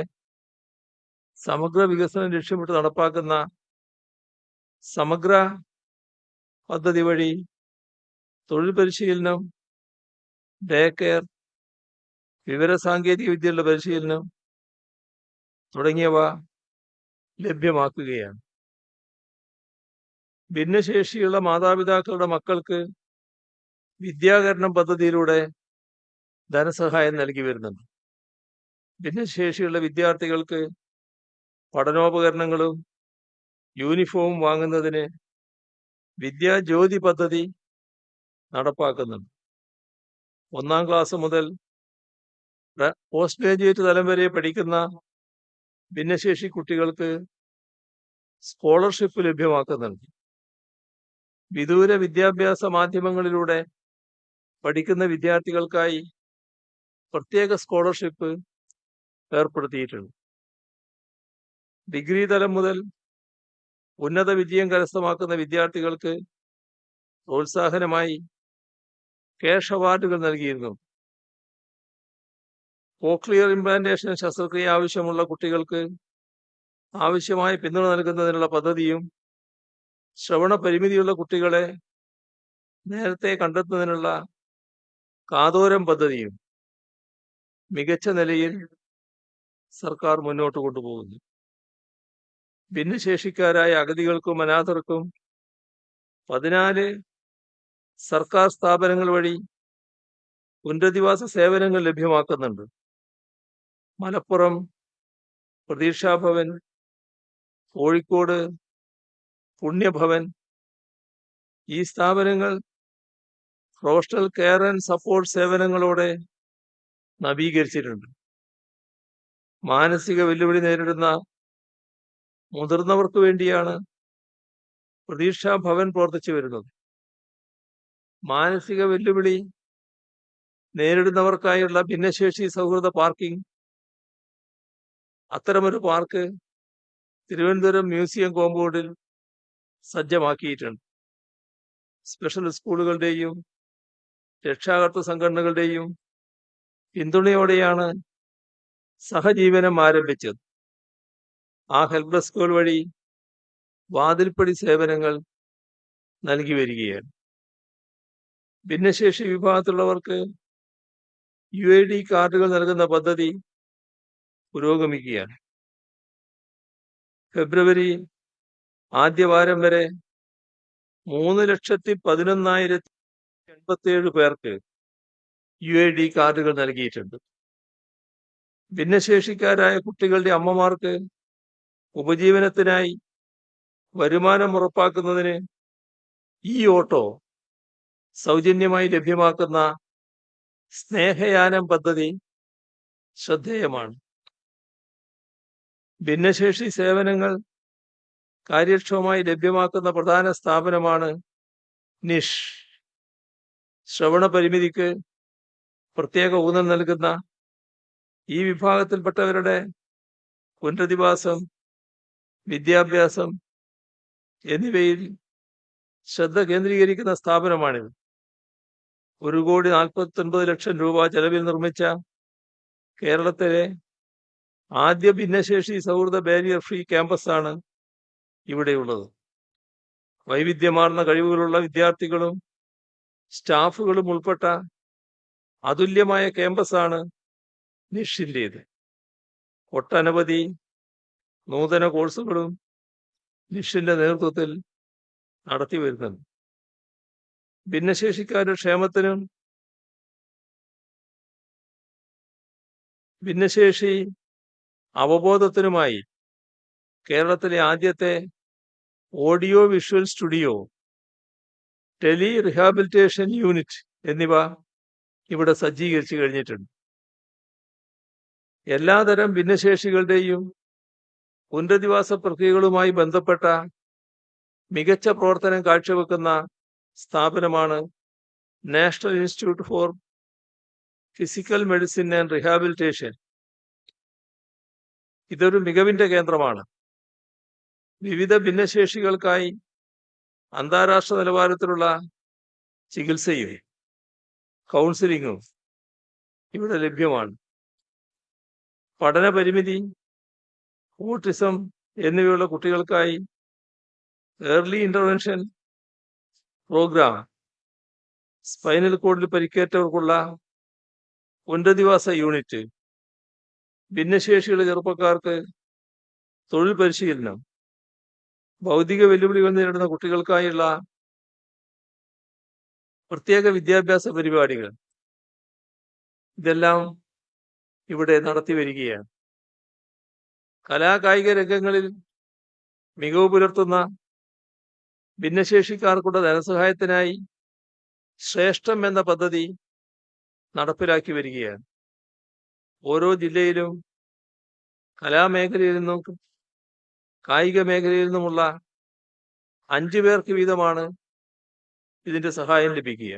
സമഗ്ര വികസനം ലക്ഷ്യമിട്ട് നടപ്പാക്കുന്ന സമഗ്ര പദ്ധതി വഴി തൊഴിൽ പരിശീലനം, ഡേ കെയർ, വിവരസാങ്കേതിക വിദ്യയുടെ പരിശീലനം തുടങ്ങിയവ ലഭ്യമാക്കുകയാണ്. ഭിന്നശേഷിയുള്ള മാതാപിതാക്കളുടെ മക്കൾക്ക് വിദ്യാകരണം പദ്ധതിയിലൂടെ ധനസഹായം നൽകി വരുന്നുണ്ട്. ഭിന്നശേഷിയുള്ള വിദ്യാർത്ഥികൾക്ക് പഠനോപകരണങ്ങളും യൂണിഫോമും വാങ്ങുന്നതിന് വിദ്യാജ്യോതി പദ്ധതി നടപ്പാക്കുന്നുണ്ട്. 1-ാം ക്ലാസ് മുതൽ പോസ്റ്റ് ഗ്രാജുവേറ്റ് തലം വരെ പഠിക്കുന്ന ഭിന്നശേഷി കുട്ടികൾക്ക് സ്കോളർഷിപ്പ് ലഭ്യമാക്കുന്നുണ്ട്. വിദൂര വിദ്യാഭ്യാസ മാധ്യമങ്ങളിലൂടെ പഠിക്കുന്ന വിദ്യാർത്ഥികൾക്കായി പ്രത്യേക സ്കോളർഷിപ്പ് ഏർപ്പെടുത്തിയിട്ടുണ്ട്. ഡിഗ്രി തലം മുതൽ ഉന്നത വിജയം കരസ്ഥമാക്കുന്ന വിദ്യാർത്ഥികൾക്ക് പ്രോത്സാഹനമായി ക്യാഷ് അവാർഡുകൾ നൽകിയിരുന്നു. കോക്ലിയർ ഇംപ്ലാന്റേഷൻ ശസ്ത്രക്രിയ ആവശ്യമുള്ള കുട്ടികൾക്ക് ആവശ്യമായ പിന്തുണ നൽകുന്നതിനുള്ള പദ്ധതിയും ശ്രവണ പരിമിതിയുള്ള കുട്ടികളെ നേരത്തെ കണ്ടെത്തുന്നതിനുള്ള കാതോരം പദ്ധതിയും മികച്ച നിലയിൽ സർക്കാർ മുന്നോട്ട് കൊണ്ടുപോകുന്നു. ഭിന്നശേഷിക്കാരായ അഗതികൾക്കും അനാഥർക്കും 14 സർക്കാർ സ്ഥാപനങ്ങൾ വഴി പുനരധിവാസ സേവനങ്ങൾ ലഭ്യമാക്കുന്നുണ്ട്. മലപ്പുറം പ്രതീക്ഷാഭവൻ, കോഴിക്കോട് പുണ്യഭവൻ, ഈ സ്ഥാപനങ്ങൾ പ്രൊഫഷണൽ കെയർ ആൻഡ് സപ്പോർട്ട് സേവനങ്ങളോടെ നവീകരിച്ചിട്ടുണ്ട്. മാനസിക വെല്ലുവിളി നേരിടുന്ന മുതിർന്നവർക്ക് വേണ്ടിയാണ് പ്രതീക്ഷാ ഭവൻ പ്രവർത്തിച്ചു വരുന്നത്. മാനസിക വെല്ലുവിളി നേരിടുന്നവർക്കായുള്ള ഭിന്നശേഷി സൗഹൃദ പാർക്കിംഗ്, അത്തരമൊരു പാർക്ക് തിരുവനന്തപുരം മ്യൂസിയം കോമ്പൗണ്ടിൽ സജ്ജമാക്കിയിട്ടുണ്ട്. സ്പെഷ്യൽ സ്കൂളുകളുടെയും രക്ഷാകർതൃ സംഘടനകളുടെയും പിന്തുണയോടെയാണ് സഹജീവനം ആരംഭിച്ചത്. ആ ഹെൽപ്പ് ഡെസ്കുകൾ വഴി വാതിൽപ്പടി സേവനങ്ങൾ നൽകി വരികയാണ്. ഭിന്നശേഷി വിഭാഗത്തിലുള്ളവർക്ക് UID കാർഡുകൾ നൽകുന്ന പദ്ധതി പുരോഗമിക്കുകയാണ്. ഫെബ്രുവരി ആദ്യവാരം വരെ 3,11,087 പേർക്ക് UID കാർഡുകൾ നൽകിയിട്ടുണ്ട്. ഭിന്നശേഷിക്കാരായ കുട്ടികളുടെ അമ്മമാർക്ക് ഉപജീവനത്തിനായി വരുമാനം ഉറപ്പാക്കുന്നതിന് ഈ ഓട്ടോ സൗജന്യമായി ലഭ്യമാക്കുന്ന സ്നേഹയാനം പദ്ധതി ശ്രദ്ധേയമാണ്. ഭിന്നശേഷി സേവനങ്ങൾ കാര്യക്ഷമമായി ലഭ്യമാക്കുന്ന പ്രധാന സ്ഥാപനമാണ് നിഷ്. ശ്രവണ പരിമിതിക്ക് പ്രത്യേക ഊന്നൽ നൽകുന്ന ഈ വിഭാഗത്തിൽപ്പെട്ടവരുടെ പുനരധിവാസം, വിദ്യാഭ്യാസം എന്നിവയിൽ ശ്രദ്ധ കേന്ദ്രീകരിക്കുന്ന സ്ഥാപനമാണിത്. 1,49,00,000 രൂപ ചെലവിൽ നിർമ്മിച്ച കേരളത്തിലെ ആദ്യ ഭിന്നശേഷി സൗഹൃദ ബാരിയർ ഫ്രീ ക്യാമ്പസാണ് ഇവിടെയുള്ളത്. വൈവിധ്യമാർന്ന കഴിവുകളുള്ള വിദ്യാർത്ഥികളും സ്റ്റാഫുകളും ഉൾപ്പെട്ട അതുല്യമായ ക്യാമ്പസാണ് നിഷിൻ്റേത്. ഒട്ടനവധി നൂതന കോഴ്സുകളും നിഷിന്റെ നേതൃത്വത്തിൽ നടത്തി വരുന്നുണ്ട്. ഭിന്നശേഷിക്കാരുടെ ക്ഷേമത്തിനും ഭിന്നശേഷി അവബോധത്തിനുമായി കേരളത്തിലെ ആദ്യത്തെ audio visual studio, tele rehabilitation unit എന്നിവ ഇവിടെ സജ്ജീകരിച്ചു കഴിഞ്ഞിട്ടുണ്ട്. എല്ലാതരം ഭിന്നശേഷികളുടെയും പുനരധിവാസ പ്രക്രിയകളുമായി ബന്ധപ്പെട്ട മികച്ച പ്രവർത്തനം കാഴ്ചവെക്കുന്ന സ്ഥാപനമാണ് national institute four physical medicine and rehabilitation. ഇതൊരു മികവിന്റെ കേന്ദ്രമാണ്. വിവിധ ഭിന്നശേഷികൾക്കായി അന്താരാഷ്ട്ര നിലവാരത്തിലുള്ള ചികിത്സയും കൗൺസിലിങ്ങും ഇവിടെ ലഭ്യമാണ്. പഠന പരിമിതി, ഓട്ടിസം എന്നിവയുള്ള കുട്ടികൾക്കായി ഏർലി ഇന്റർവെൻഷൻ പ്രോഗ്രാം, സ്പൈനൽ കോഡിൽ പരിക്കേറ്റവർക്കുള്ള പുനരധിവാസ യൂണിറ്റ്, ഭിന്നശേഷിയുള്ള ചെറുപ്പക്കാർക്ക് തൊഴിൽ പരിശീലനം, ഭൗതിക വെല്ലുവിളികൾ നേരിടുന്ന കുട്ടികൾക്കായുള്ള പ്രത്യേക വിദ്യാഭ്യാസ പരിപാടികൾ, ഇതെല്ലാം ഇവിടെ നടത്തി വരികയാണ്. കലാകായിക രംഗങ്ങളിൽ മികവ് പുലർത്തുന്ന ഭിന്നശേഷിക്കാർക്കുള്ള ധനസഹായത്തിനായി ശ്രേഷ്ഠം എന്ന പദ്ധതി നടപ്പിലാക്കി വരികയാണ്. ഓരോ ജില്ലയിലും കലാമേഖലയിൽ നിന്നും കായിക മേഖലയിൽ നിന്നുമുള്ള 5 പേർക്ക് വീതമാണ് ഇതിന്റെ സഹായം ലഭിക്കുക.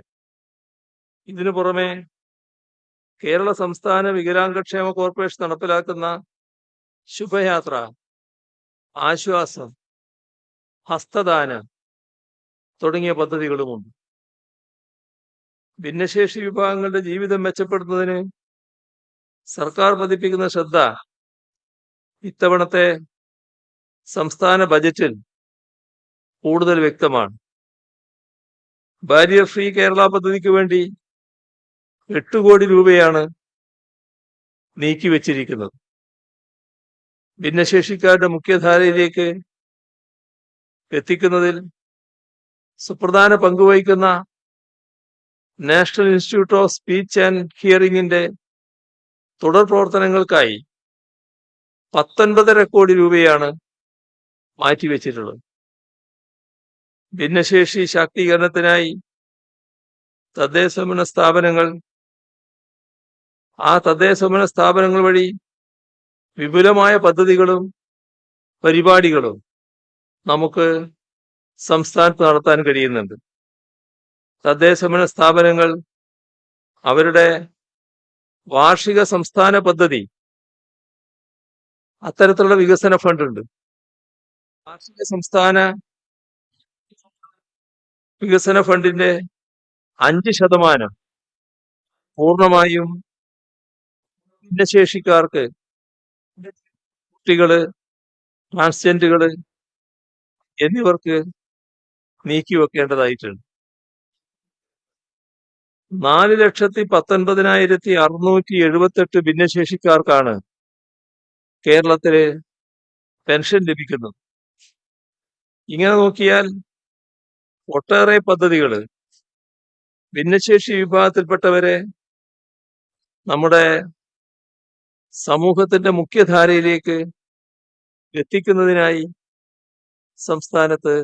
ഇതിനു പുറമെ കേരള സംസ്ഥാന വികലാംഗക്ഷേമ കോർപ്പറേഷൻ നടപ്പിലാക്കുന്ന ശുഭയാത്ര, ആശ്വാസം, ഹസ്തദാനം തുടങ്ങിയ പദ്ധതികളുമുണ്ട്. ഭിന്നശേഷി വിഭാഗങ്ങളുടെ ജീവിതം മെച്ചപ്പെടുത്തുന്നതിന് സർക്കാർ പതിപ്പിക്കുന്ന ശ്രദ്ധ ഇത്തവണത്തെ സംസ്ഥാന ബജറ്റിൽ കൂടുതൽ വ്യക്തമാണ്. ബാരിയർ ഫ്രീ കേരള പദ്ധതിക്ക് വേണ്ടി 8 കോടി രൂപയാണ് നീക്കിവെച്ചിരിക്കുന്നത്. ഭിന്നശേഷിക്കാരുടെ മുഖ്യധാരയിലേക്ക് എത്തിക്കുന്നതിൽ സുപ്രധാന പങ്കുവഹിക്കുന്ന national institute of speech and ഹിയറിംഗിന്റെ തുടർ പ്രവർത്തനങ്ങൾക്കായി 19.5 കോടി രൂപയാണ് മാറ്റിവെച്ചിട്ടുള്ളത്. ഭിന്നശേഷി ശാക്തീകരണത്തിനായി തദ്ദേശഭരണ സ്ഥാപനങ്ങൾ, ആ തദ്ദേശഭരണ സ്ഥാപനങ്ങൾ വഴി വിപുലമായ പദ്ധതികളും പരിപാടികളും നമുക്ക് സംസ്ഥാനത്ത് നടത്താൻ കഴിയുന്നുണ്ട്. തദ്ദേശഭരണ സ്ഥാപനങ്ങൾ അവരുടെ വാർഷിക സംസ്ഥാന പദ്ധതി, അത്തരത്തിലുള്ള വികസന ഫണ്ട് ഉണ്ട്. വാർഷിക സംസ്ഥാന വികസന ഫണ്ടിന്റെ 5% പൂർണ്ണമായും ഭിന്നശേഷിക്കാർക്ക്, കുട്ടികള്, ട്രാൻസ്ജെൻഡറുകള് എന്നിവർക്ക് നീക്കിവെക്കേണ്ടതായിട്ടുണ്ട്. 4,19,678 ഭിന്നശേഷിക്കാർക്കാണ് കേരളത്തില് പെൻഷൻ ലഭിക്കുന്നത്. ഇങ്ങനെ നോക്കിയാൽ ഒട്ടേറെ പദ്ധതികള് ഭിന്നശേഷി വിഭാഗത്തിൽപ്പെട്ടവരെ നമ്മുടെ സമൂഹത്തിന്റെ മുഖ്യധാരയിലേക്ക് എത്തിക്കുന്നതിനായി സംസ്ഥാനത്ത്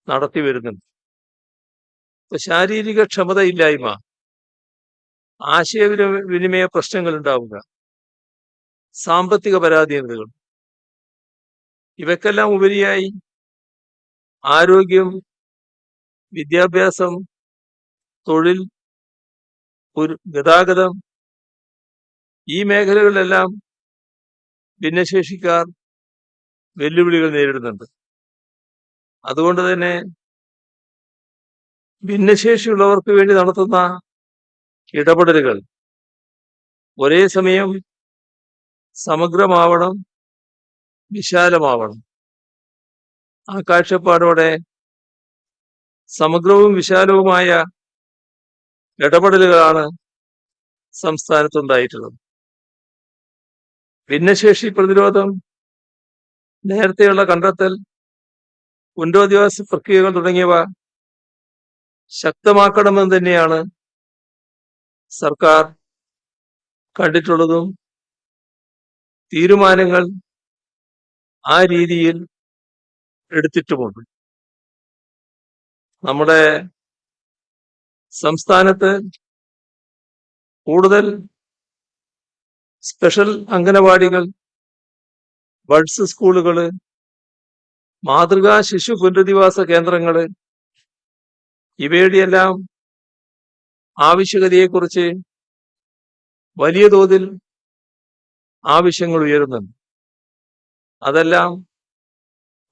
നടത്തി വരുന്നുണ്ട്. ശാരീരിക ക്ഷമതയില്ലായ്മ, ആശയവിനിമയ പ്രശ്നങ്ങൾ ഉണ്ടാവുക, സാമ്പത്തിക പരാധീനതകൾ, ഇവയ്ക്കെല്ലാം ഉപരിയായി ആരോഗ്യം, വിദ്യാഭ്യാസം, തൊഴിൽ, ഗതാഗതം ഈ മേഖലകളിലെല്ലാം ഭിന്നശേഷിക്കാർ വെല്ലുവിളികൾ നേരിടുന്നുണ്ട്. അതുകൊണ്ട് തന്നെ ഭിന്നശേഷിയുള്ളവർക്ക് വേണ്ടി നടത്തുന്ന ഇടപെടലുകൾ ഒരേ സമയം സമഗ്രമാവണം, വിശാലമാവണം. ആ കാഴ്ചപ്പാടോടെ സമഗ്രവും വിശാലവുമായ ഇടപെടലുകളാണ് സംസ്ഥാനത്തുണ്ടായിട്ടുള്ളത്. ഭിന്നശേഷി പ്രതിരോധം, നേരത്തെയുള്ള കണ്ടെത്തൽ, പുനരധിവാസ പ്രക്രിയകൾ തുടങ്ങിയവ ശക്തമാക്കണമെന്ന് തന്നെയാണ് സർക്കാർ കണ്ടിട്ടുള്ളതും തീരുമാനങ്ങൾ ആ രീതിയിൽ എടുത്തിട്ടുമുണ്ട്. നമ്മുടെ സംസ്ഥാനത്ത് കൂടുതൽ സ്പെഷ്യൽ അംഗനവാടികൾ, ബഡ്സ് സ്കൂളുകൾ, മാതൃകാ ശിശു പുനരധിവാസ കേന്ദ്രങ്ങൾ, ഇവയുടെയെല്ലാം ആവശ്യകതയെക്കുറിച്ച് വലിയ തോതിൽ ആവശ്യങ്ങൾ ഉയരുന്നുണ്ട്. അതെല്ലാം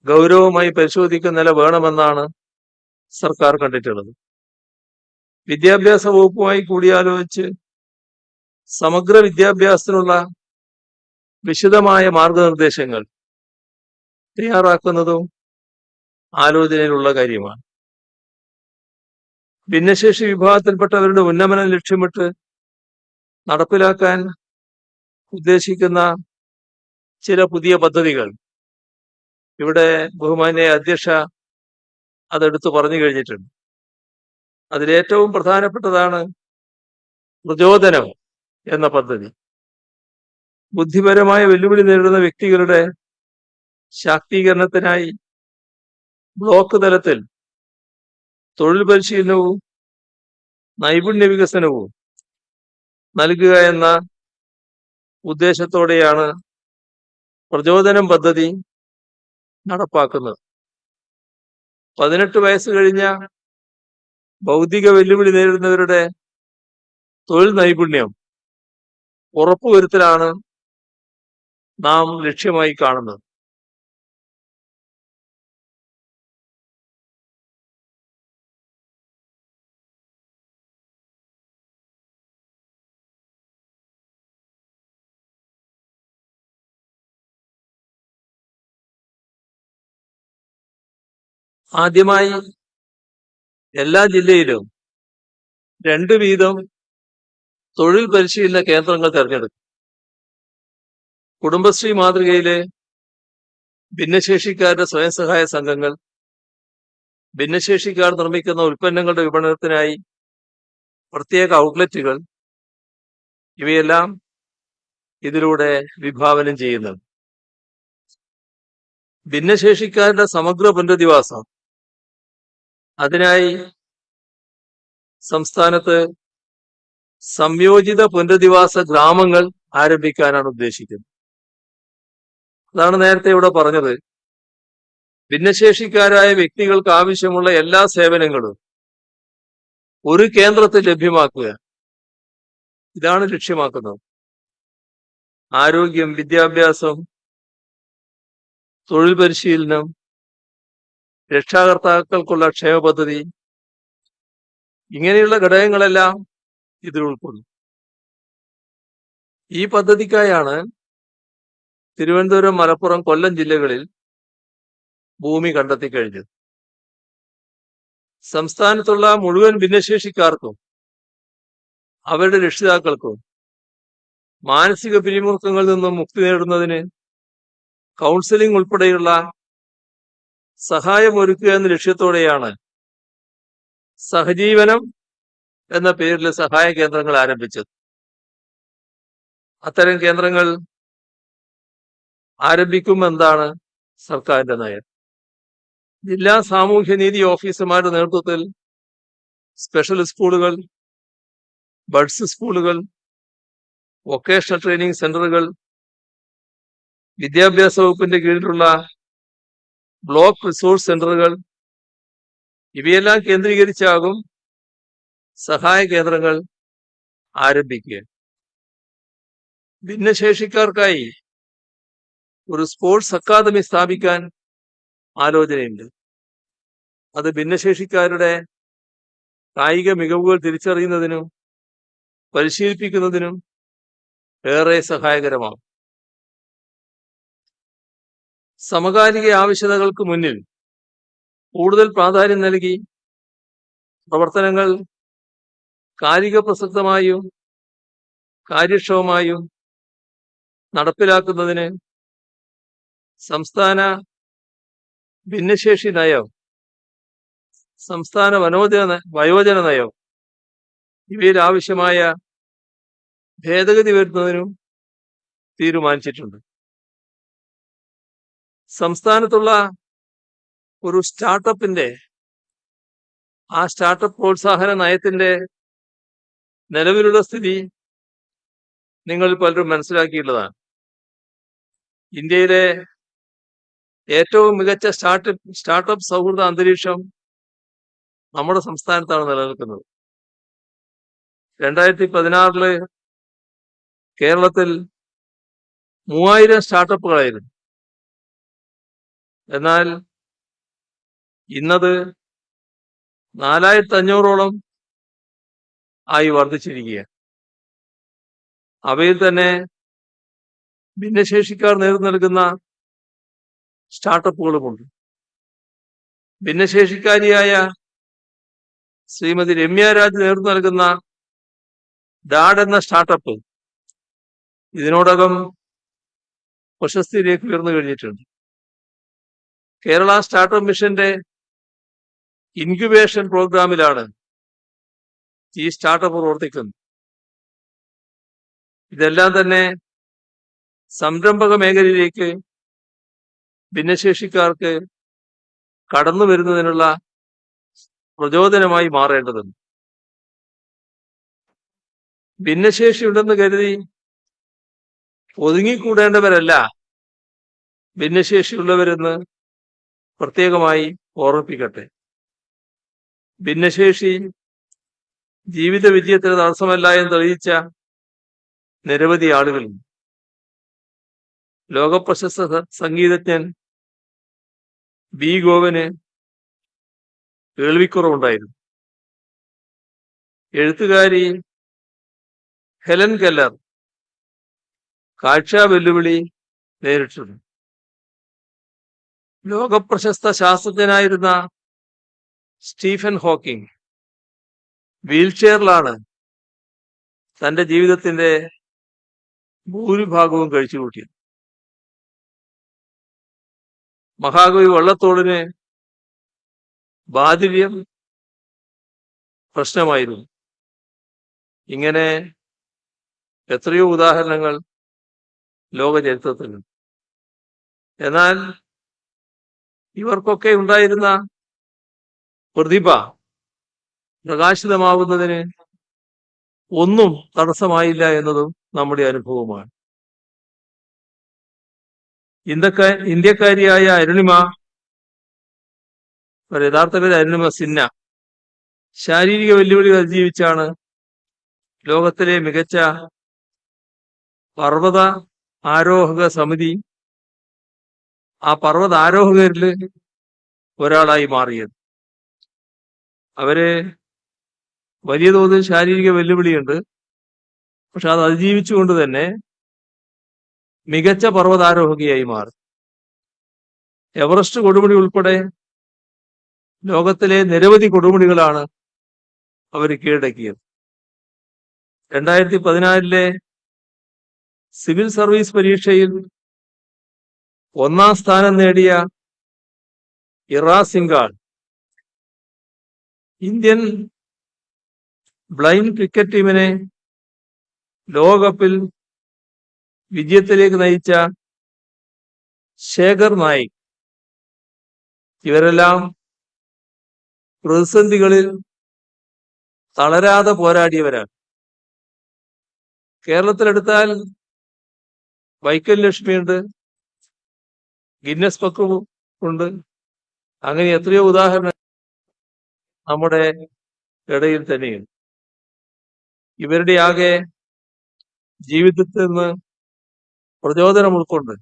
ഗൗരവമായി പരിശോധിക്കുന്ന നില വേണമെന്നാണ് സർക്കാർ കണ്ടിട്ടുള്ളത്. വിദ്യാഭ്യാസ വകുപ്പുമായി കൂടിയാലോചിച്ച് സമഗ്ര വിദ്യാഭ്യാസത്തിനുള്ള വിശദമായ മാർഗനിർദ്ദേശങ്ങൾ തയ്യാറാക്കുന്നതും ആലോചനയിലുള്ള കാര്യമാണ്. ഭിന്നശേഷി വിഭാഗത്തിൽപ്പെട്ടവരുടെ ഉന്നമനം ലക്ഷ്യമിട്ട് നടപ്പിലാക്കാൻ ഉദ്ദേശിക്കുന്ന ചില പുതിയ പദ്ധതികൾ ഇവിടെ ബഹുമാന്യ അധ്യക്ഷ അതെടുത്ത് പറഞ്ഞു കഴിഞ്ഞിട്ടുണ്ട്. അതിലേറ്റവും പ്രധാനപ്പെട്ടതാണ് പ്രചോദനം എന്ന പദ്ധതി. ബുദ്ധിപരമായ വെല്ലുവിളി നേരിടുന്ന വ്യക്തികളുടെ ശാക്തീകരണത്തിനായി ബ്ലോക്ക് തലത്തിൽ തൊഴിൽ പരിശീലനവും നൈപുണ്യ വികസനവും നൽകുക എന്ന ഉദ്ദേശത്തോടെയാണ് പ്രചോദനം പദ്ധതി നടപ്പാക്കുന്നത്. 18 വയസ്സ് കഴിഞ്ഞ ഭൗതിക വെല്ലുവിളി നേരിടുന്നവരുടെ തൊഴിൽ നൈപുണ്യം ഉറപ്പുവരുത്തലാണ് നാം ലക്ഷ്യമായി കാണുന്നത്. ആദ്യമായി എല്ലാ ജില്ലയിലും 2 വീതം തൊഴിൽ പരിശീലന കേന്ദ്രങ്ങൾ തിരഞ്ഞെടുക്കും. കുടുംബശ്രീ മാതൃകയിലെ ഭിന്നശേഷിക്കാരുടെ സ്വയം സഹായ സംഘങ്ങൾ, ഭിന്നശേഷിക്കാർ നിർമ്മിക്കുന്ന ഉൽപ്പന്നങ്ങളുടെ വിപണനത്തിനായി പ്രത്യേക ഔട്ട്ലെറ്റുകൾ, ഇവയെല്ലാം ഇതിലൂടെ വിഭാവനം ചെയ്യുന്നുണ്ട്. ഭിന്നശേഷിക്കാരുടെ സമഗ്ര പുനരധിവാസം, അതിനായി സംസ്ഥാനത്ത് സംയോജിത പുനരധിവാസ ഗ്രാമങ്ങൾ ആരംഭിക്കാനാണ് ഉദ്ദേശിക്കുന്നത്. അതാണ് നേരത്തെ ഇവിടെ പറഞ്ഞത്. ഭിന്നശേഷിക്കാരായ വ്യക്തികൾക്ക് ആവശ്യമുള്ള എല്ലാ സേവനങ്ങളും ഒരു കേന്ദ്രത്തിൽ ലഭ്യമാക്കുക, ഇതാണ് ലക്ഷ്യമാക്കുന്നത്. ആരോഗ്യം, വിദ്യാഭ്യാസം, തൊഴിൽ പരിശീലനം, രക്ഷാകർത്താക്കൾക്കുള്ള ക്ഷേമ പദ്ധതി, ഇങ്ങനെയുള്ള ഘടകങ്ങളെല്ലാം ഇതിൽ ഉൾപ്പെടുന്നു. ഈ പദ്ധതിക്കായാണ് തിരുവനന്തപുരം, മലപ്പുറം, കൊല്ലം ജില്ലകളിൽ ഭൂമി കണ്ടെത്തി കഴിഞ്ഞത്. സംസ്ഥാനത്തുള്ള മുഴുവൻ ഭിന്നശേഷിക്കാർക്കും അവരുടെ രക്ഷിതാക്കൾക്കും മാനസിക പിരിമുറുക്കങ്ങളിൽ നിന്നും മുക്തി നേടുന്നതിന് കൗൺസിലിംഗ് ഉൾപ്പെടെയുള്ള സഹായമൊരുക്കുക എന്ന ലക്ഷ്യത്തോടെയാണ് സഹജീവനം എന്ന പേരിൽ സഹായ കേന്ദ്രങ്ങൾ ആരംഭിച്ചത്. അത്തരം കേന്ദ്രങ്ങൾ ആരംഭിക്കുമെന്നാണ് സർക്കാരിന്റെ നയം. ജില്ലാ സാമൂഹ്യനീതി ഓഫീസർമാരുടെ നേതൃത്വത്തിൽ സ്പെഷ്യൽ സ്കൂളുകൾ, ബഡ്സ് സ്കൂളുകൾ, വൊക്കേഷണൽ ട്രെയിനിങ് സെന്ററുകൾ, വിദ്യാഭ്യാസ വകുപ്പിന്റെ കീഴിലുള്ള ബ്ലോക്ക് റിസോഴ്സ് സെന്ററുകൾ, ഇവയെല്ലാം കേന്ദ്രീകരിച്ചാകും സഹായ കേന്ദ്രങ്ങൾ ആരംഭിക്കുക. ഭിന്നശേഷിക്കാർക്കായി ഒരു സ്പോർട്സ് അക്കാദമി സ്ഥാപിക്കാൻ ആലോചനയുണ്ട്. അത് ഭിന്നശേഷിക്കാരുടെ കായിക മികവുകൾ തിരിച്ചറിയുന്നതിനും പരിശീലിപ്പിക്കുന്നതിനും ഏറെ സഹായകരമാകും. സമകാലിക ആവശ്യകതകൾക്ക് മുന്നിൽ കൂടുതൽ പ്രാധാന്യം നൽകി പ്രവർത്തനങ്ങൾ കാലിക പ്രസക്തമായും കാര്യക്ഷമമായും നടപ്പിലാക്കുന്നതിന് സംസ്ഥാന ഭിന്നശേഷി നയം, സംസ്ഥാന വയോജന നയം ഇവയിൽ ആവശ്യമായ ഭേദഗതി വരുത്തുന്നതിനും തീരുമാനിച്ചിട്ടുണ്ട്. സംസ്ഥാനത്തുള്ള ഒരു സ്റ്റാർട്ടപ്പിന്റെ ആ സ്റ്റാർട്ടപ്പ് പ്രോത്സാഹന നയത്തിന്റെ നിലവിലുള്ള സ്ഥിതി നിങ്ങൾ പലരും മനസ്സിലാക്കിയിട്ടുള്ളതാണ്. ഇന്ത്യയിലെ ഏറ്റവും മികച്ച സ്റ്റാർട്ടപ്പ് സൗഹൃദ അന്തരീക്ഷം നമ്മുടെ സംസ്ഥാനത്താണ് നിലനിൽക്കുന്നത്. 2016 കേരളത്തിൽ 3000 സ്റ്റാർട്ടപ്പുകളായിരുന്നു. എന്നാൽ ഇന്നത് 4500ഓളം ആയി വർദ്ധിച്ചിരിക്കുകയാണ്. അവയിൽ തന്നെ ഭിന്നശേഷിക്കാർ നേതൃത്വം നൽകുന്ന സ്റ്റാർട്ടപ്പുകളുമുണ്ട്. ഭിന്നശേഷിക്കാരിയായ ശ്രീമതി രമ്യ രാജ് നേതൃത്വം നൽകുന്ന ഡാഡ് എന്ന സ്റ്റാർട്ടപ്പ് ഇതിനോടകം പ്രശസ്തിയിലേക്ക് ഉയർന്നു കഴിഞ്ഞിട്ടുണ്ട്. കേരള സ്റ്റാർട്ടപ്പ് മിഷന്റെ ഇൻക്യുബേഷൻ പ്രോഗ്രാമിലാണ് ഈ സ്റ്റാർട്ടപ്പ് പ്രവർത്തിക്കുന്നത്. ഇതെല്ലാം തന്നെ സംരംഭക മേഖലയിലേക്ക് ഭിന്നശേഷിക്കാർക്ക് കടന്നു വരുന്നതിനുള്ള പ്രചോദനമായി മാറേണ്ടതുണ്ട്. ഭിന്നശേഷി ഉണ്ടെന്ന് കരുതി ഒതുങ്ങിക്കൂടേണ്ടവരല്ല ഭിന്നശേഷിയുള്ളവരെന്ന് പ്രത്യേകമായി ഓർമ്മിപ്പിക്കട്ടെ. ഭിന്നശേഷി ജീവിത വിജയത്തിന് തടസ്സമല്ല എന്ന് തെളിയിച്ച നിരവധി ആളുകളുണ്ട്. ലോകപ്രശസ്ത സംഗീതജ്ഞൻ ബി ഗോവന് കേൾവിക്കുറവുണ്ടായിരുന്നു. എഴുത്തുകാരി ഹെലൻ കെല്ലർ കാഴ്ച വെല്ലുവിളി നേരിട്ടിരുന്നു. ലോകപ്രശസ്ത ശാസ്ത്രജ്ഞനായിരുന്ന സ്റ്റീഫൻ ഹോക്കിംഗ് വീൽചെയറിലാണ് തന്റെ ജീവിതത്തിന്റെ ഭൂരിഭാഗവും കഴിച്ചുകൂട്ടിയത്. മഹാകവി വള്ളത്തോളിന് ബാധിര്യം പ്രശ്നമായിരുന്നു. ഇങ്ങനെ എത്രയോ ഉദാഹരണങ്ങൾ ലോക ചരിത്രത്തിലുണ്ട്. എന്നാൽ ഇവർക്കൊക്കെ ഉണ്ടായിരുന്ന പ്രതിഭ പ്രകാശിതമാവുന്നതിന് ഒന്നും തടസ്സമായില്ല എന്നതും നമ്മുടെ അനുഭവമാണ്. ഇന്ത്യക്കാരിയായ അരുണിമ, യഥാർത്ഥ പേര് അരുണിമ സിന്ന, ശാരീരിക വെല്ലുവിളികൾ അതിജീവിച്ചാണ് ലോകത്തിലെ മികച്ച പർവ്വത ആരോഹക സമിതി ആ പർവ്വത ആരോഹകരിൽ ഒരാളായി മാറിയത്. അവര് വലിയ തോതിൽ ശാരീരിക വെല്ലുവിളിയുണ്ട്. പക്ഷെ അത് അതിജീവിച്ചുകൊണ്ട് തന്നെ മികച്ച പർവ്വതാരോഹകയായി മാറി. എവറസ്റ്റ് കൊടുമുടി ഉൾപ്പെടെ ലോകത്തിലെ നിരവധി കൊടുമുടികളാണ് അവർ കീഴടക്കിയത്. 2014 സിവിൽ സർവീസ് പരീക്ഷയിൽ 1ാം സ്ഥാനം നേടിയ ഇറ സിംഗാൾ ഇന്ത്യൻ ബ്ലൈൻഡ് ക്രിക്കറ്റ് ടീമിനെ ലോകകപ്പിൽ വിജയത്തിലേക്ക് നയിച്ച ശേഖർ നായിക്, ഇവരെല്ലാം പ്രതിസന്ധികളിൽ തളരാതെ പോരാടിയവരാണ്. കേരളത്തിലെടുത്താൽ വൈക്കം ലക്ഷ്മിയുണ്ട്, ഗിന്നസ് ബുക്ക് ഉണ്ട്. അങ്ങനെ എത്രയോ ഉദാഹരണം നമ്മുടെ ഇടയിൽ തന്നെയുണ്ട്. ഇവരുടെ ആകെ ജീവിതത്തിൽ നിന്ന് പ്രചോദനം ഉൾക്കൊണ്ട്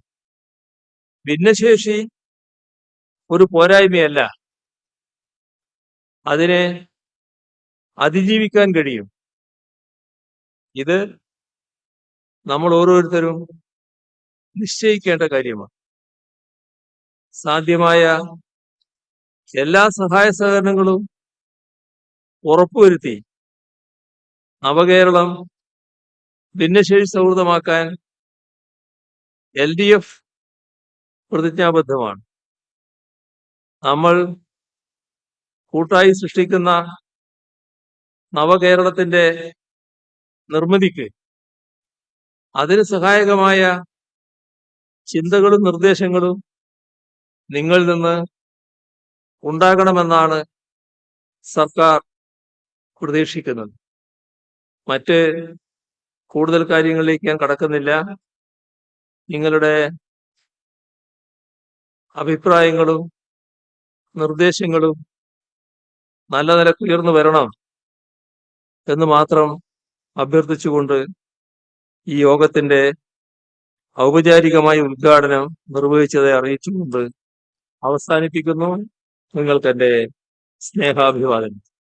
ഭിന്നശേഷി ഒരു പോരായ്മയല്ല, അതിനെ അതിജീവിക്കാൻ കഴിയും. ഇത് നമ്മൾ ഓരോരുത്തരും നിശ്ചയിക്കേണ്ട കാര്യമാണ്. സാധ്യമായ എല്ലാ സഹായ സഹകരണങ്ങളും ഉറപ്പുവരുത്തി നവകേരളം ഭിന്നശേഷി സൗഹൃദമാക്കാൻ LDF പ്രതിജ്ഞാബദ്ധമാണ്. നമ്മൾ കൂട്ടായി സൃഷ്ടിക്കുന്ന നവകേരളത്തിന്റെ നിർമ്മിതിക്ക് അതിന് സഹായകമായ ചിന്തകളും നിർദ്ദേശങ്ങളും നിങ്ങളിൽ നിന്ന് ഉണ്ടാകണമെന്നാണ് സർക്കാർ പ്രതീക്ഷിക്കുന്നത്. മറ്റ് കൂടുതൽ കാര്യങ്ങളിലേക്ക് ഞാൻ കടക്കുന്നില്ല. നിങ്ങളുടെ അഭിപ്രായങ്ങളും നിർദ്ദേശങ്ങളും നല്ല നിലക്ക് ഉയർന്നു വരണം എന്ന് മാത്രം അഭ്യർത്ഥിച്ചുകൊണ്ട് ഈ യോഗത്തിന്റെ ഔപചാരികമായ ഉദ്ഘാടനം നിർവഹിച്ചതായി അറിയിച്ചുകൊണ്ട് അവസാനിപ്പിക്കുന്നു. നിങ്ങൾക്ക് എന്റെ സ്നേഹാഭിവാദനം.